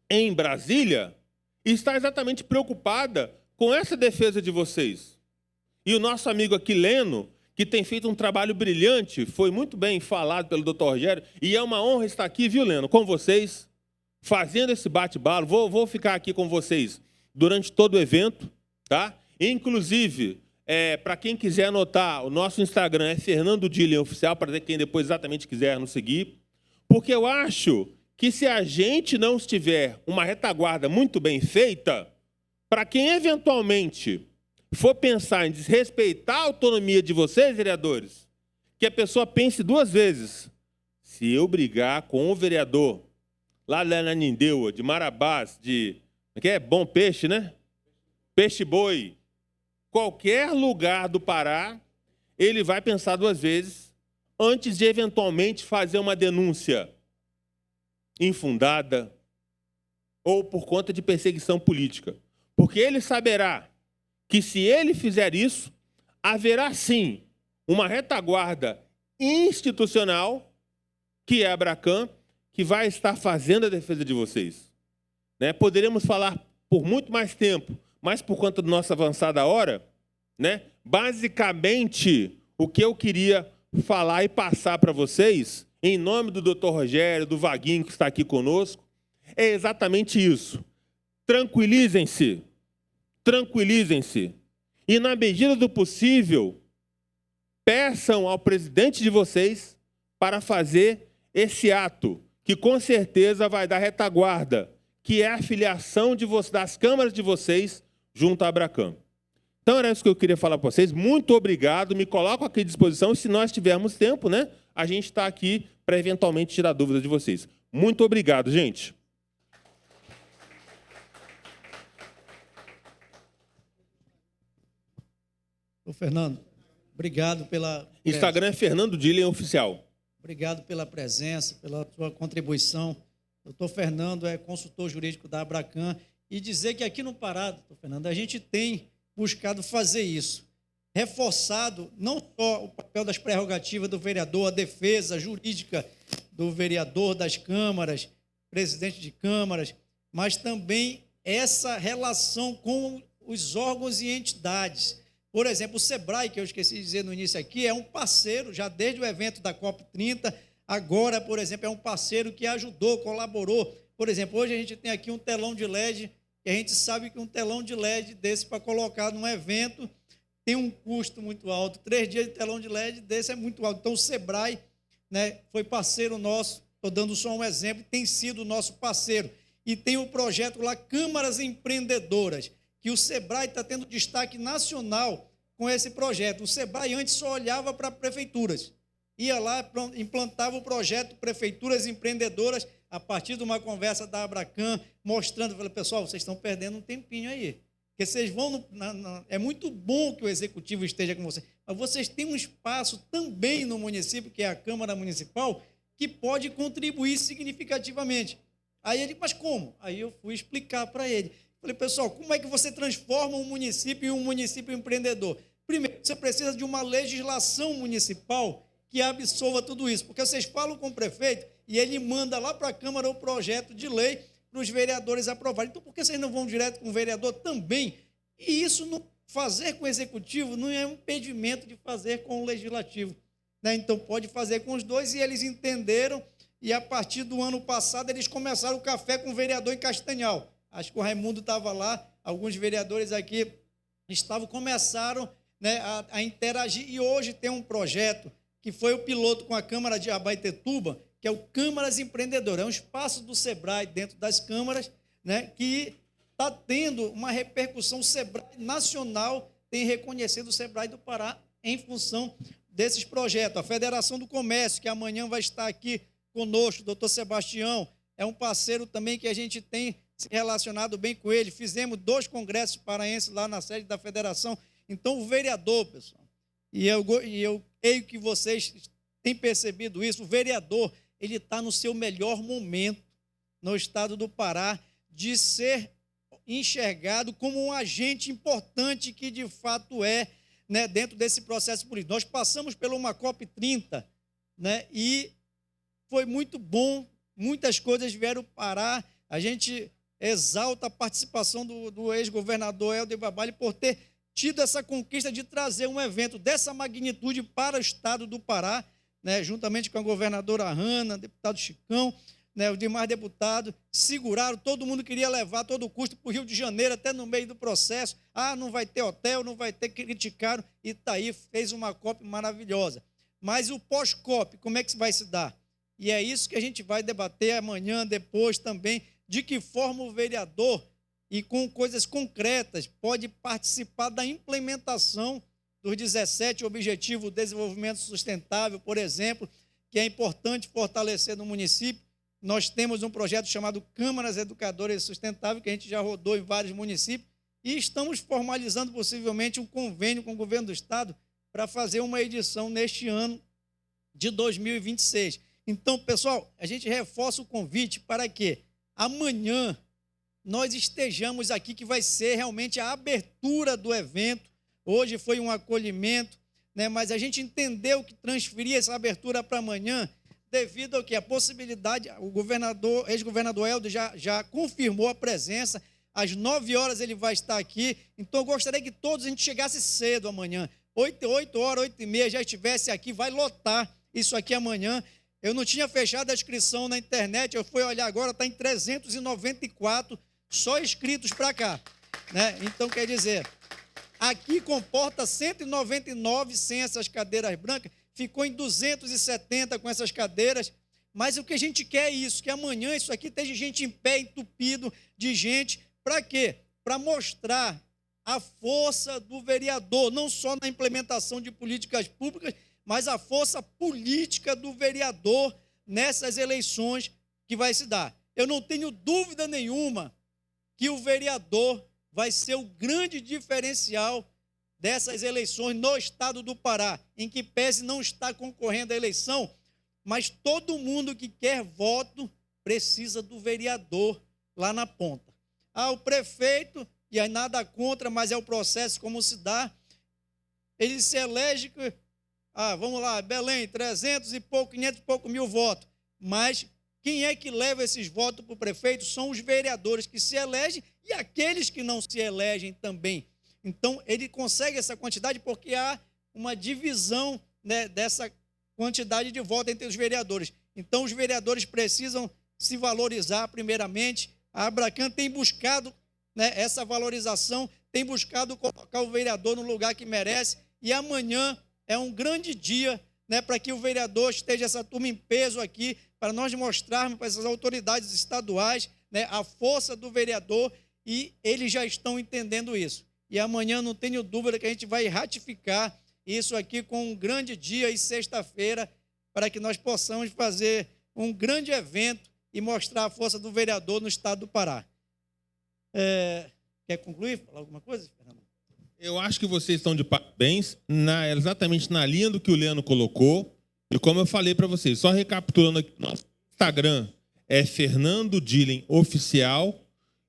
em Brasília, está exatamente preocupada com essa defesa de vocês. E o nosso amigo aqui, Leno, que tem feito um trabalho brilhante, foi muito bem falado pelo Dr. Rogério, e é uma honra estar aqui, viu, Leno, com vocês, fazendo esse bate-balo. Vou ficar aqui com vocês durante todo o evento, tá? Inclusive, para quem quiser anotar, o nosso Instagram é Fernando Dillen Oficial, para quem depois exatamente quiser nos seguir, porque eu acho que se a gente não tiver uma retaguarda muito bem feita, para quem eventualmente for pensar em desrespeitar a autonomia de vocês, vereadores, que a pessoa pense duas vezes. Se eu brigar com o vereador lá na Ananindeua, de Marabás, que é Bom Peixe, né? Peixe Boi, qualquer lugar do Pará, ele vai pensar duas vezes antes de eventualmente fazer uma denúncia infundada ou por conta de perseguição política. Porque ele saberá que se ele fizer isso, haverá sim uma retaguarda institucional, que é a Abracan, que vai estar fazendo a defesa de vocês. Né? Poderíamos falar por muito mais tempo, mas por conta da nossa avançada hora, né? Basicamente, o que eu queria falar e passar para vocês, em nome do Dr. Rogério, do Vaguinho que está aqui conosco, é exatamente isso. Tranquilizem-se. Tranquilizem-se. E, na medida do possível, peçam ao presidente de vocês para fazer esse ato, que com certeza vai dar retaguarda, que é a filiação das câmaras de vocês junto à Abracan. Então, era isso que eu queria falar para vocês. Muito obrigado. Me coloco aqui à disposição. Se nós tivermos tempo, né, a gente está aqui para eventualmente tirar dúvidas de vocês. Muito obrigado, gente. Ô, Fernando, obrigado pela... Instagram é Fernando Dillen Oficial. Obrigado pela presença, pela sua contribuição. Doutor Fernando é consultor jurídico da Abracan. E dizer que aqui no Pará, doutor Fernando, a gente tem buscado fazer isso, reforçado não só o papel das prerrogativas do vereador, a defesa jurídica do vereador, das câmaras, presidente de câmaras, mas também essa relação com os órgãos e entidades. Por exemplo, o SEBRAE, que eu esqueci de dizer no início aqui, é um parceiro, já desde o evento da COP30, agora, por exemplo, é um parceiro que ajudou, colaborou. Por exemplo, hoje a gente tem aqui um telão de LED, e a gente sabe que um telão de LED desse para colocar num evento tem um custo muito alto. 3 dias de telão de LED desse é muito alto. Então, o SEBRAE, né, foi parceiro nosso, estou dando só um exemplo, tem sido nosso parceiro. E tem o projeto lá, Câmaras Empreendedoras, que o SEBRAE está tendo destaque nacional com esse projeto. O SEBRAE antes só olhava para prefeituras. Ia lá, implantava o projeto Prefeituras Empreendedoras, a partir de uma conversa da Abracan, mostrando, falei, pessoal, vocês estão perdendo um tempinho aí. Porque vocês vão... é muito bom que o executivo esteja com vocês, mas vocês têm um espaço também no município, que é a Câmara Municipal, que pode contribuir significativamente. Aí ele, mas como? Aí eu fui explicar para ele. Falei, pessoal, como é que você transforma um município em um município empreendedor? Primeiro, você precisa de uma legislação municipal que absolva tudo isso, porque vocês falam com o prefeito e ele manda lá para a Câmara o projeto de lei para os vereadores aprovarem. Então, por que vocês não vão direto com o vereador também? E isso, fazer com o executivo, não é um impedimento de fazer com o legislativo. Né? Então, pode fazer com os dois, e eles entenderam, e a partir do ano passado eles começaram o café com o vereador em Castanhal. Acho que o Raimundo estava lá, alguns vereadores aqui começaram, né, a interagir, e hoje tem um projeto que foi o piloto com a Câmara de Abaetetuba, que é o Câmaras Empreendedoras. É um espaço do SEBRAE dentro das câmaras, né, que está tendo uma repercussão. O SEBRAE nacional tem reconhecido o SEBRAE do Pará em função desses projetos. A Federação do Comércio, que amanhã vai estar aqui conosco, o doutor Sebastião, é um parceiro também que a gente tem se relacionado bem com ele. Fizemos 2 congressos paraenses lá na sede da federação. Então, o vereador, pessoal, e eu creio que vocês têm percebido isso, o vereador, ele está no seu melhor momento no estado do Pará de ser enxergado como um agente importante que, de fato, é, né, dentro desse processo político. Nós passamos por uma COP30, né, e foi muito bom, muitas coisas vieram parar. A gente exalta a participação do ex-governador Helder Barbalho por ter tido essa conquista de trazer um evento dessa magnitude para o estado do Pará, né, juntamente com a governadora Hanna, deputado Chicão, né, os demais deputados, seguraram, todo mundo queria levar todo o custo para o Rio de Janeiro, até no meio do processo. Ah, não vai ter hotel, não vai ter, criticaram, e está aí, fez uma COP maravilhosa. Mas o pós-COP, como é que vai se dar? E é isso que a gente vai debater amanhã, depois também, de que forma o vereador, e com coisas concretas, pode participar da implementação dos 17 Objetivos de Desenvolvimento Sustentável, por exemplo, que é importante fortalecer no município. Nós temos um projeto chamado Câmaras Educadoras Sustentáveis, que a gente já rodou em vários municípios, e estamos formalizando possivelmente um convênio com o governo do estado para fazer uma edição neste ano de 2026. Então, pessoal, a gente reforça o convite para que amanhã nós estejamos aqui, que vai ser realmente a abertura do evento. Hoje foi um acolhimento, né? Mas a gente entendeu que transferir essa abertura para amanhã, devido ao que a possibilidade, o ex-governador Helder já confirmou a presença, às 9 horas ele vai estar aqui, então eu gostaria que todos a gente chegasse cedo amanhã, 8 horas, 8h30, já estivesse aqui, vai lotar isso aqui amanhã. Eu não tinha fechado a inscrição na internet, eu fui olhar agora, está em 394 só inscritos para cá, né? Então, quer dizer, aqui comporta 199 sem essas cadeiras brancas, ficou em 270 com essas cadeiras, mas o que a gente quer é isso, que amanhã isso aqui esteja gente em pé, entupido de gente, para quê? Para mostrar a força do vereador, não só na implementação de políticas públicas, mas a força política do vereador nessas eleições que vai se dar. Eu não tenho dúvida nenhuma que o vereador vai ser o grande diferencial dessas eleições no estado do Pará, em que pese não está concorrendo à eleição, mas todo mundo que quer voto precisa do vereador lá na ponta. O prefeito, e aí nada contra, mas é o processo como se dá, ele se elege, vamos lá, Belém, 300 e pouco, 500 e pouco mil votos, mas quem é que leva esses votos para o prefeito? São os vereadores que se elegem e aqueles que não se elegem também. Então, ele consegue essa quantidade porque há uma divisão, né, dessa quantidade de votos entre os vereadores. Então, os vereadores precisam se valorizar primeiramente. A Abracan tem buscado, né, essa valorização, tem buscado colocar o vereador no lugar que merece, e amanhã é um grande dia, né, para que o vereador esteja, essa turma em peso aqui, para nós mostrarmos para essas autoridades estaduais, né, a força do vereador, e eles já estão entendendo isso. E amanhã não tenho dúvida que a gente vai ratificar isso aqui com um grande dia e sexta-feira, para que nós possamos fazer um grande evento e mostrar a força do vereador no estado do Pará. Quer concluir? Falar alguma coisa, Fernando? Eu acho que vocês estão de parabéns, exatamente na linha do que o Leno colocou. E como eu falei para vocês, só recapitulando aqui, nosso Instagram é Fernando Dillen Oficial.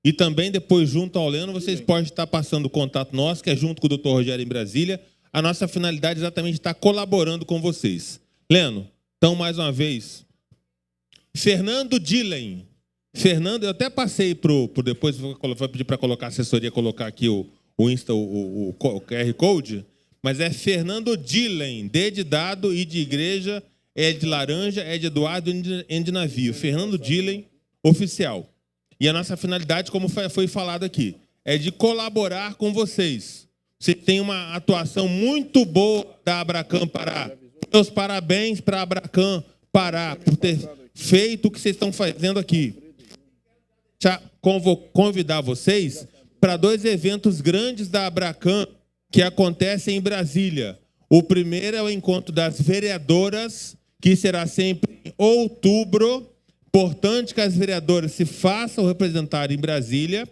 E também, depois, junto ao Leno, vocês podem estar passando o contato nosso, que é junto com o Dr. Rogério em Brasília. A nossa finalidade é exatamente estar colaborando com vocês. Leno, então, mais uma vez, Fernando Dillen. Fernando, eu até passei depois, vou pedir para colocar a assessoria, colocar aqui o QR Code, mas é Fernando Dillen, D de dado, I de igreja, E de laranja, E de Eduardo, N de navio. Fernando Dillen, oficial. E a nossa finalidade, como foi falado aqui, é de colaborar com vocês. Você tem uma atuação muito boa da Abracan Pará. Meus parabéns para a Abracan Pará por ter feito o que vocês estão fazendo aqui. Já vou convidar vocês para 2 eventos grandes da Abracan que acontecem em Brasília. O primeiro é o encontro das vereadoras, que será sempre em outubro. Importante que as vereadoras se façam representar em Brasília.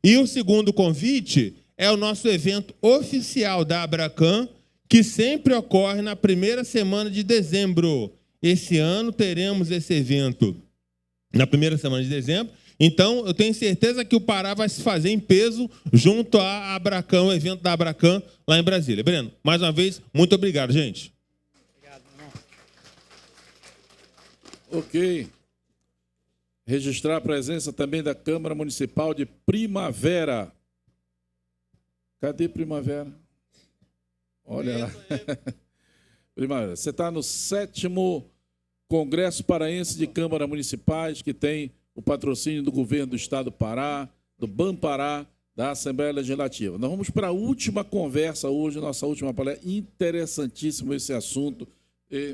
E o segundo convite é o nosso evento oficial da Abracan, que sempre ocorre na primeira semana de dezembro. Esse ano teremos esse evento na primeira semana de dezembro. Então, eu tenho certeza que o Pará vai se fazer em peso junto à Abracan, o evento da Abracan lá em Brasília. Breno, mais uma vez, muito obrigado, gente. Obrigado, irmão. Ok. Registrar a presença também da Câmara Municipal de Primavera. Cadê Primavera? Olha lá. Primavera, você está no 7º Congresso Paraense de Câmara Municipais, que tem o patrocínio do Governo do Estado do Pará, do Banpará, da Assembleia Legislativa. Nós vamos para a última conversa hoje, nossa última palestra. Interessantíssimo esse assunto.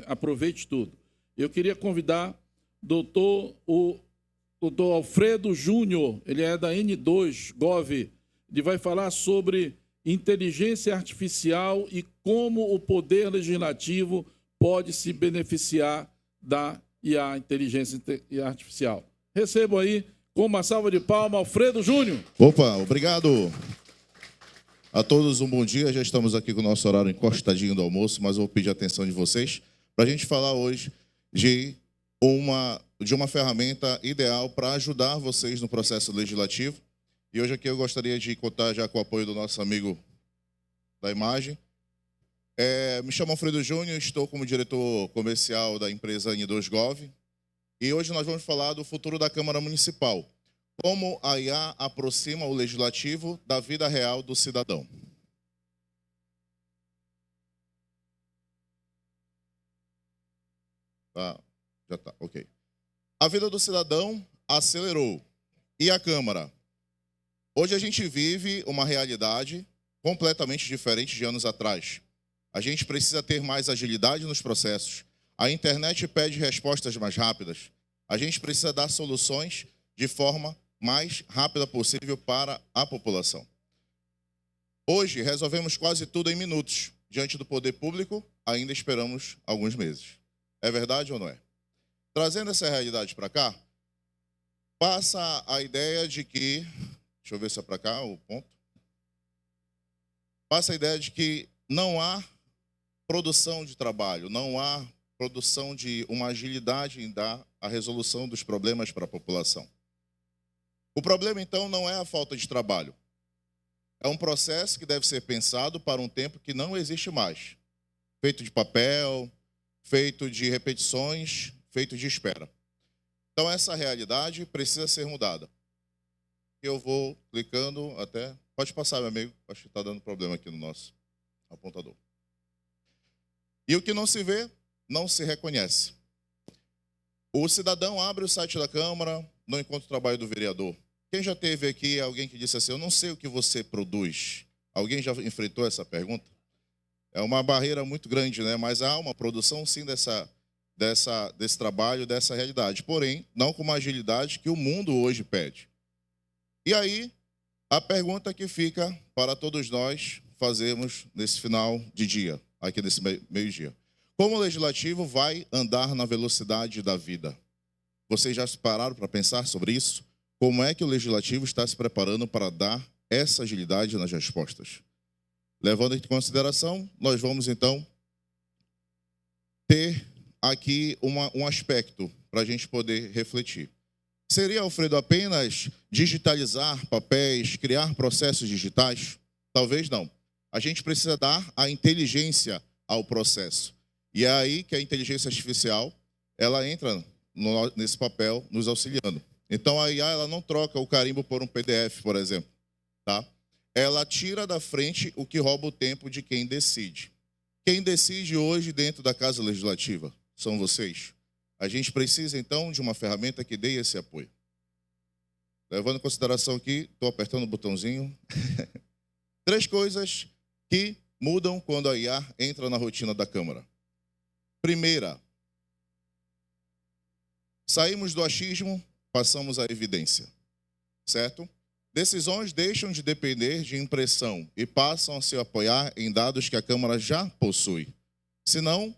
Aproveite tudo. Eu queria convidar o doutor Alfredo Júnior, ele é da N2 Gov, ele vai falar sobre inteligência artificial e como o Poder Legislativo pode se beneficiar da IA, inteligência artificial. Recebo aí, com uma salva de palmas, Alfredo Júnior. Opa, obrigado a todos, um bom dia. Já estamos aqui com o nosso horário encostadinho do almoço, mas eu vou pedir a atenção de vocês para a gente falar hoje de uma ferramenta ideal para ajudar vocês no processo legislativo. E hoje aqui eu gostaria de contar já com o apoio do nosso amigo da imagem. Me chamo Alfredo Júnior, estou como diretor comercial da empresa N2Gov. E hoje nós vamos falar do futuro da Câmara Municipal. Como a IA aproxima o legislativo da vida real do cidadão. Já está, ok. A vida do cidadão acelerou. E a Câmara? Hoje a gente vive uma realidade completamente diferente de anos atrás. A gente precisa ter mais agilidade nos processos. A internet pede respostas mais rápidas. A gente precisa dar soluções de forma mais rápida possível para a população. Hoje, resolvemos quase tudo em minutos. Diante do poder público, ainda esperamos alguns meses. É verdade ou não é? Trazendo essa realidade para cá, passa a ideia de que... Deixa eu ver se é para cá o ponto. Passa a ideia de que não há produção de trabalho, não há produção de uma agilidade em dar a resolução dos problemas para a população. O problema, então, não é a falta de trabalho. É um processo que deve ser pensado para um tempo que não existe mais. Feito de papel, feito de repetições, feito de espera. Então, essa realidade precisa ser mudada. Eu vou clicando até... Pode passar, meu amigo. Acho que está dando problema aqui no nosso apontador. E o que não se vê, não se reconhece. O cidadão abre o site da Câmara, não encontra o trabalho do vereador. Quem já teve aqui alguém que disse assim, eu não sei o que você produz? Alguém já enfrentou essa pergunta? É uma barreira muito grande, né? Mas há uma produção, sim, desse trabalho, dessa realidade. Porém, não com uma agilidade que o mundo hoje pede. E aí, a pergunta que fica para todos nós fazermos nesse final de dia, aqui nesse meio-dia. Como o legislativo vai andar na velocidade da vida? Vocês já se pararam para pensar sobre isso? Como é que o legislativo está se preparando para dar essa agilidade nas respostas? Levando em consideração, nós vamos, então, ter aqui um aspecto para a gente poder refletir. Seria, Alfredo, apenas digitalizar papéis, criar processos digitais? Talvez não. A gente precisa dar a inteligência ao processo. E é aí que a inteligência artificial ela entra nesse papel, nos auxiliando. Então, a IA ela não troca o carimbo por um PDF, por exemplo. Tá? Ela tira da frente o que rouba o tempo de quem decide. Quem decide hoje dentro da Casa Legislativa são vocês. A gente precisa, então, de uma ferramenta que dê esse apoio. Levando em consideração aqui, estou apertando o botãozinho. 3 coisas que mudam quando a IA entra na rotina da Câmara. Primeira, saímos do achismo, passamos à evidência. Certo? Decisões deixam de depender de impressão e passam a se apoiar em dados que a Câmara já possui. Senão,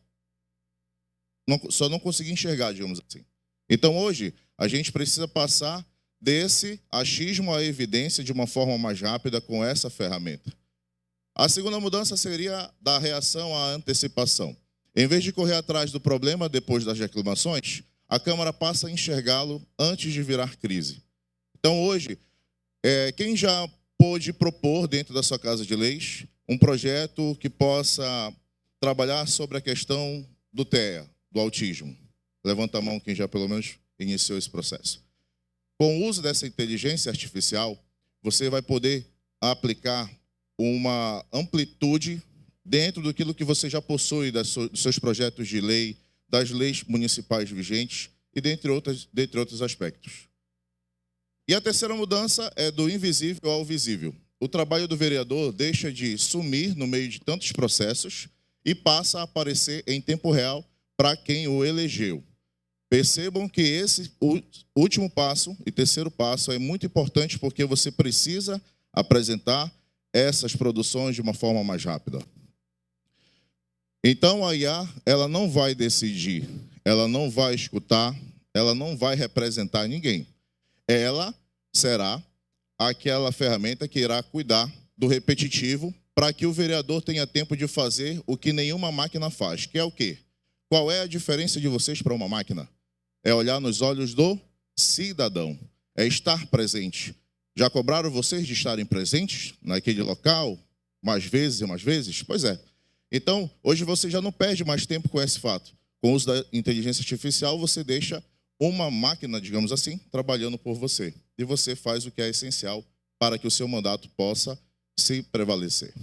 só não consegui enxergar, digamos assim. Então, hoje, a gente precisa passar desse achismo à evidência de uma forma mais rápida com essa ferramenta. A segunda mudança seria da reação à antecipação. Em vez de correr atrás do problema depois das reclamações, a Câmara passa a enxergá-lo antes de virar crise. Então, hoje, quem já pôde propor dentro da sua Casa de Leis um projeto que possa trabalhar sobre a questão do TEA, do autismo? Levanta a mão quem já pelo menos iniciou esse processo. Com o uso dessa inteligência artificial, você vai poder aplicar uma amplitude dentro daquilo que você já possui, dos seus projetos de lei, das leis municipais vigentes e dentre outros aspectos. E a terceira mudança é do invisível ao visível. O trabalho do vereador deixa de sumir no meio de tantos processos e passa a aparecer em tempo real para quem o elegeu. Percebam que esse último passo e terceiro passo é muito importante porque você precisa apresentar essas produções de uma forma mais rápida. Então, a IA, ela não vai decidir, ela não vai escutar, ela não vai representar ninguém. Ela será aquela ferramenta que irá cuidar do repetitivo para que o vereador tenha tempo de fazer o que nenhuma máquina faz, que é o quê? Qual é a diferença de vocês para uma máquina? É olhar nos olhos do cidadão, é estar presente. Já cobraram vocês de estarem presentes naquele local mais vezes e mais vezes? Pois é. Então, hoje você já não perde mais tempo com esse fato. Com o uso da inteligência artificial, você deixa uma máquina, digamos assim, trabalhando por você. E você faz o que é essencial para que o seu mandato possa se prevalecer.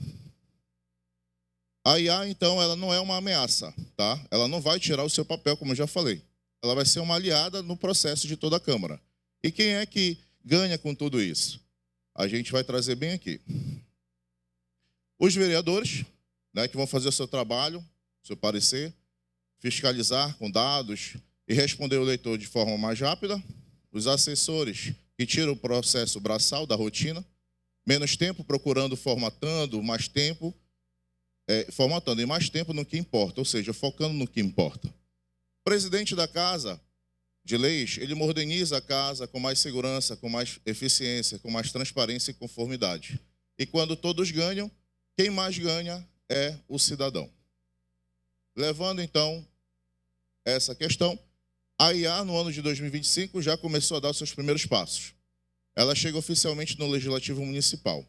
A IA, então, ela não é uma ameaça, tá? Ela não vai tirar o seu papel, como eu já falei. Ela vai ser uma aliada no processo de toda a Câmara. E quem é que ganha com tudo isso? A gente vai trazer bem aqui. Os vereadores, né, que vão fazer o seu trabalho, seu parecer, fiscalizar com dados e responder o leitor de forma mais rápida. Os assessores, que tiram o processo braçal da rotina, menos tempo procurando, formatando, mais tempo, formatando e mais tempo no que importa, ou seja, focando no que importa. O presidente da Casa de Leis, ele moderniza a casa com mais segurança, com mais eficiência, com mais transparência e conformidade. E quando todos ganham, quem mais ganha é o cidadão. Levando, então, essa questão, a IA, no ano de 2025, já começou a dar os seus primeiros passos. Ela chega oficialmente no Legislativo Municipal.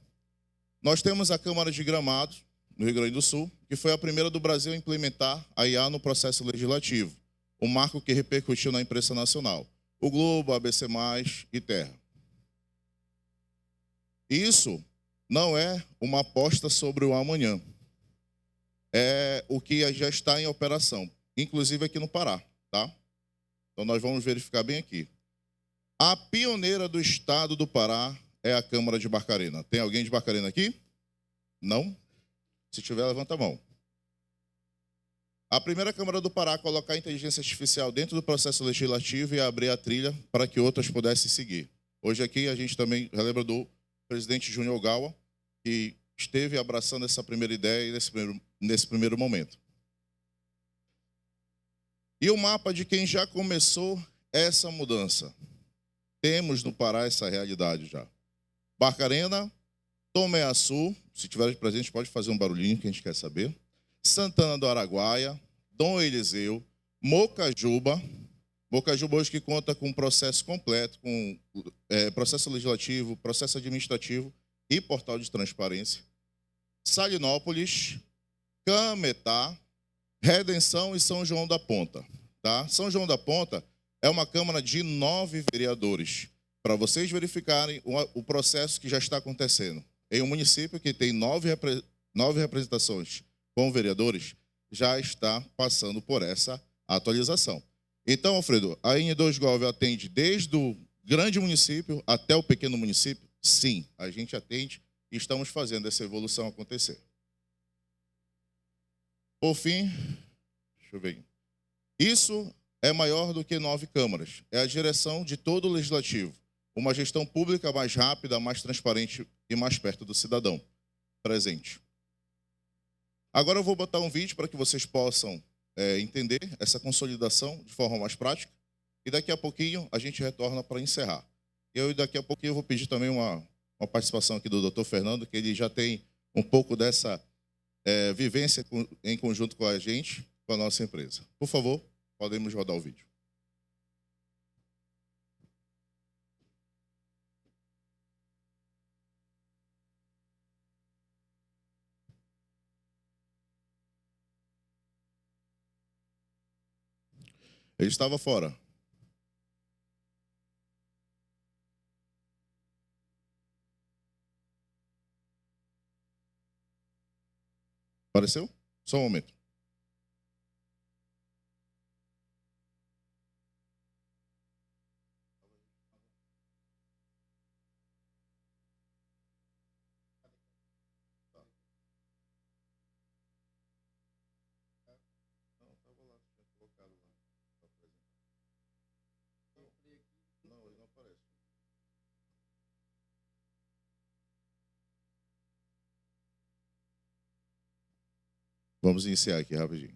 Nós temos a Câmara de Gramado, no Rio Grande do Sul, que foi a primeira do Brasil a implementar a IA no processo legislativo, um marco que repercutiu na imprensa nacional. O Globo, ABC+, e Terra. Isso não é uma aposta sobre o amanhã. É o que já está em operação, inclusive aqui no Pará, tá? Então nós vamos verificar bem aqui. A pioneira do estado do Pará é a Câmara de Barcarena. Tem alguém de Barcarena aqui? Não? Se tiver, levanta a mão. A primeira Câmara do Pará a colocar a inteligência artificial dentro do processo legislativo e abrir a trilha para que outras pudessem seguir. Hoje aqui a gente também relembra do presidente Júnior Ogawa, que esteve abraçando essa primeira ideia nesse primeiro momento. E o mapa de quem já começou essa mudança. Temos no Pará essa realidade já. Barcarena, Tomé-Açu, se tiver presente pode fazer um barulhinho que a gente quer saber. Santana do Araguaia, Dom Eliseu, Mocajuba. Mocajuba hoje que conta com um processo completo, com processo legislativo, processo administrativo e portal de transparência. Salinópolis, Cametá, Redenção e São João da Ponta. Tá? São João da Ponta é uma Câmara de 9 vereadores, para vocês verificarem o processo que já está acontecendo. Em um município que tem 9 representações com vereadores, já está passando por essa atualização. Então, Alfredo, a N2Gov atende desde o grande município até o pequeno município? Sim, a gente atende e estamos fazendo essa evolução acontecer. Por fim, deixa eu ver. Isso é maior do que 9 câmaras. É a direção de todo o legislativo. Uma gestão pública mais rápida, mais transparente e mais perto do cidadão presente. Agora eu vou botar um vídeo para que vocês possam entender essa consolidação de forma mais prática. E daqui a pouquinho a gente retorna para encerrar. Daqui a pouquinho eu vou pedir também uma participação aqui do Dr. Fernando, que ele já tem um pouco dessa vivência em conjunto com a gente, com a nossa empresa. Por favor, podemos rodar o vídeo. Ele estava fora. Apareceu? Só um momento. Não, ele não aparece. Vamos iniciar aqui rapidinho.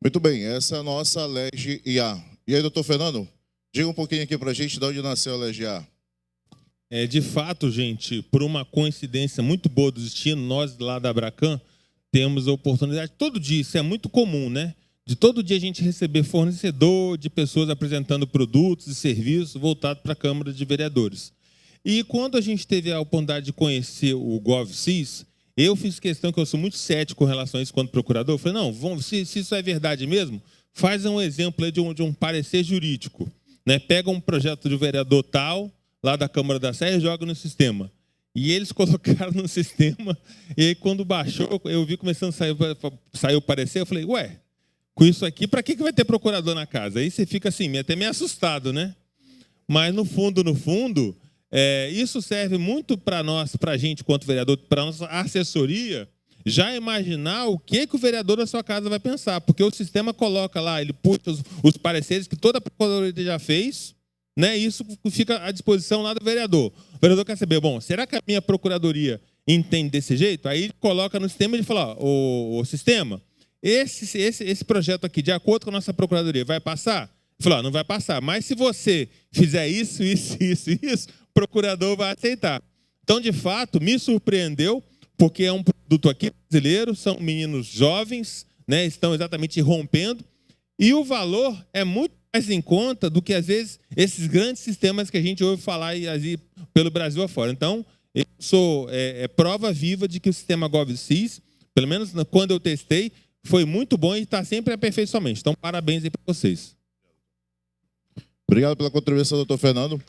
Muito bem, essa é a nossa LEGIA. E aí, doutor Fernando, diga um pouquinho aqui para a gente de onde nasceu a LEGIA. De fato, gente, por uma coincidência muito boa do destino, nós lá da Abracan temos a oportunidade, todo dia, isso é muito comum, né? De todo dia a gente receber fornecedor, de pessoas apresentando produtos e serviços voltados para a Câmara de Vereadores. E quando a gente teve a oportunidade de conhecer o GovSys, eu fiz questão, que eu sou muito cético com relação a isso quando procurador, eu falei, não, se isso é verdade mesmo, faz um exemplo aí de um parecer jurídico, né? Pega um projeto de vereador tal, lá da Câmara da Serra, e joga no sistema. E eles colocaram no sistema, e aí quando baixou, eu vi começando a sair o parecer, eu falei, ué, com isso aqui, para que vai ter procurador na casa? Aí você fica assim, até meio assustado, né? Mas no fundo, isso serve muito para nós, para a gente, quanto vereador, para a nossa assessoria, já imaginar o que o vereador da sua casa vai pensar, porque o sistema coloca lá, ele puxa os pareceres que toda a procuradoria já fez, né? Isso fica à disposição lá do vereador. O vereador quer saber, bom, será que a minha procuradoria entende desse jeito? Aí ele coloca no sistema e ele fala, o sistema, esse projeto aqui, de acordo com a nossa procuradoria, vai passar? Ele falou, não vai passar, mas se você fizer isso, o procurador vai aceitar. Então, de fato, me surpreendeu, porque é um produto aqui brasileiro, são meninos jovens, né, estão exatamente rompendo, e o valor é muito mais em conta do que, às vezes, esses grandes sistemas que a gente ouve falar aí pelo Brasil afora. Então, eu sou prova viva de que o sistema GovSys, pelo menos quando eu testei, foi muito bom e está sempre aperfeiçoamento. Então, parabéns aí para vocês. Obrigado pela contribuição, doutor Fernando.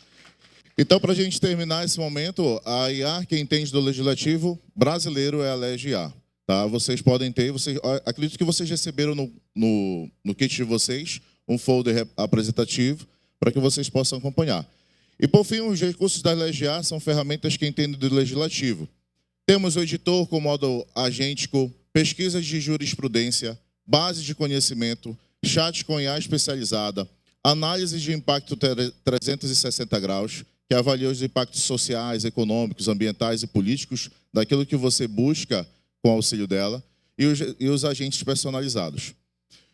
Então, para a gente terminar esse momento, a IA, quem entende do legislativo brasileiro, é a LEGIA. Tá? Vocês podem ter, acredito que vocês receberam no kit de vocês um folder apresentativo para que vocês possam acompanhar. E, por fim, os recursos da LEGIA são ferramentas que entendem do legislativo. Temos o editor com modo agêntico, pesquisas de jurisprudência, bases de conhecimento, chat com IA especializada, análise de impacto 360 graus, que avalia os impactos sociais, econômicos, ambientais e políticos daquilo que você busca com o auxílio dela, e os agentes personalizados.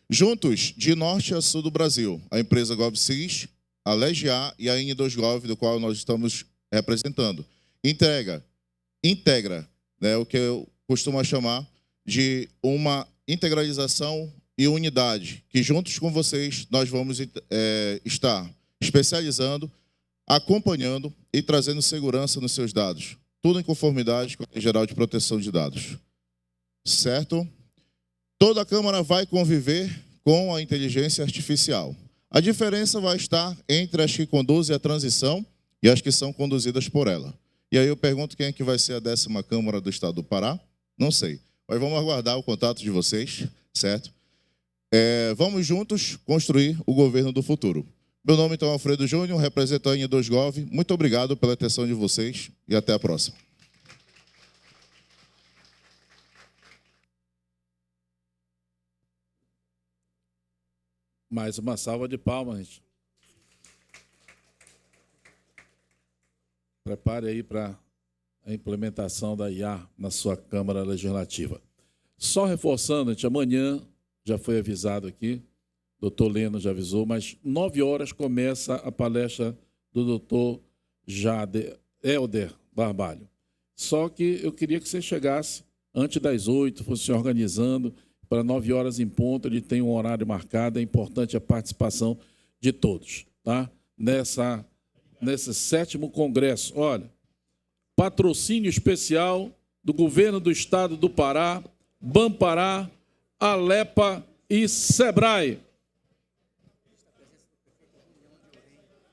Juntos, de norte a sul do Brasil, a empresa GovSys, a LEGIA e a N2Gov, do qual nós estamos representando. integra, né, o que eu costumo chamar de uma integralização e unidade, que juntos com vocês nós vamos estar especializando, acompanhando e trazendo segurança nos seus dados. Tudo em conformidade com a Lei Geral de Proteção de Dados. Certo? Toda a Câmara vai conviver com a inteligência artificial. A diferença vai estar entre as que conduzem a transição e as que são conduzidas por ela. E aí eu pergunto quem é que vai ser a 10ª Câmara do Estado do Pará? Não sei. Mas vamos aguardar o contato de vocês, certo? Vamos juntos construir o governo do futuro. Meu nome então é Alfredo Júnior, representante em 2Gov. Muito obrigado pela atenção de vocês e até a próxima. Mais uma salva de palmas, gente. Prepare aí para a implementação da IA na sua Câmara Legislativa. Só reforçando, gente, amanhã, já foi avisado aqui, o doutor Leno já avisou, mas 9 horas começa a palestra do doutor Helder Barbalho. Só que eu queria que você chegasse antes das 8, fosse se organizando, para 9 horas em ponto, ele tem um horário marcado, é importante a participação de todos, tá? Nesse 7º Congresso. Olha, patrocínio especial do Governo do Estado do Pará, Banpará, Alepa e Sebrae.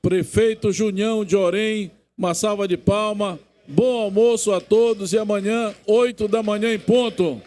Prefeito Junião de Orém, uma salva de palmas, bom almoço a todos e amanhã, 8 da manhã em ponto.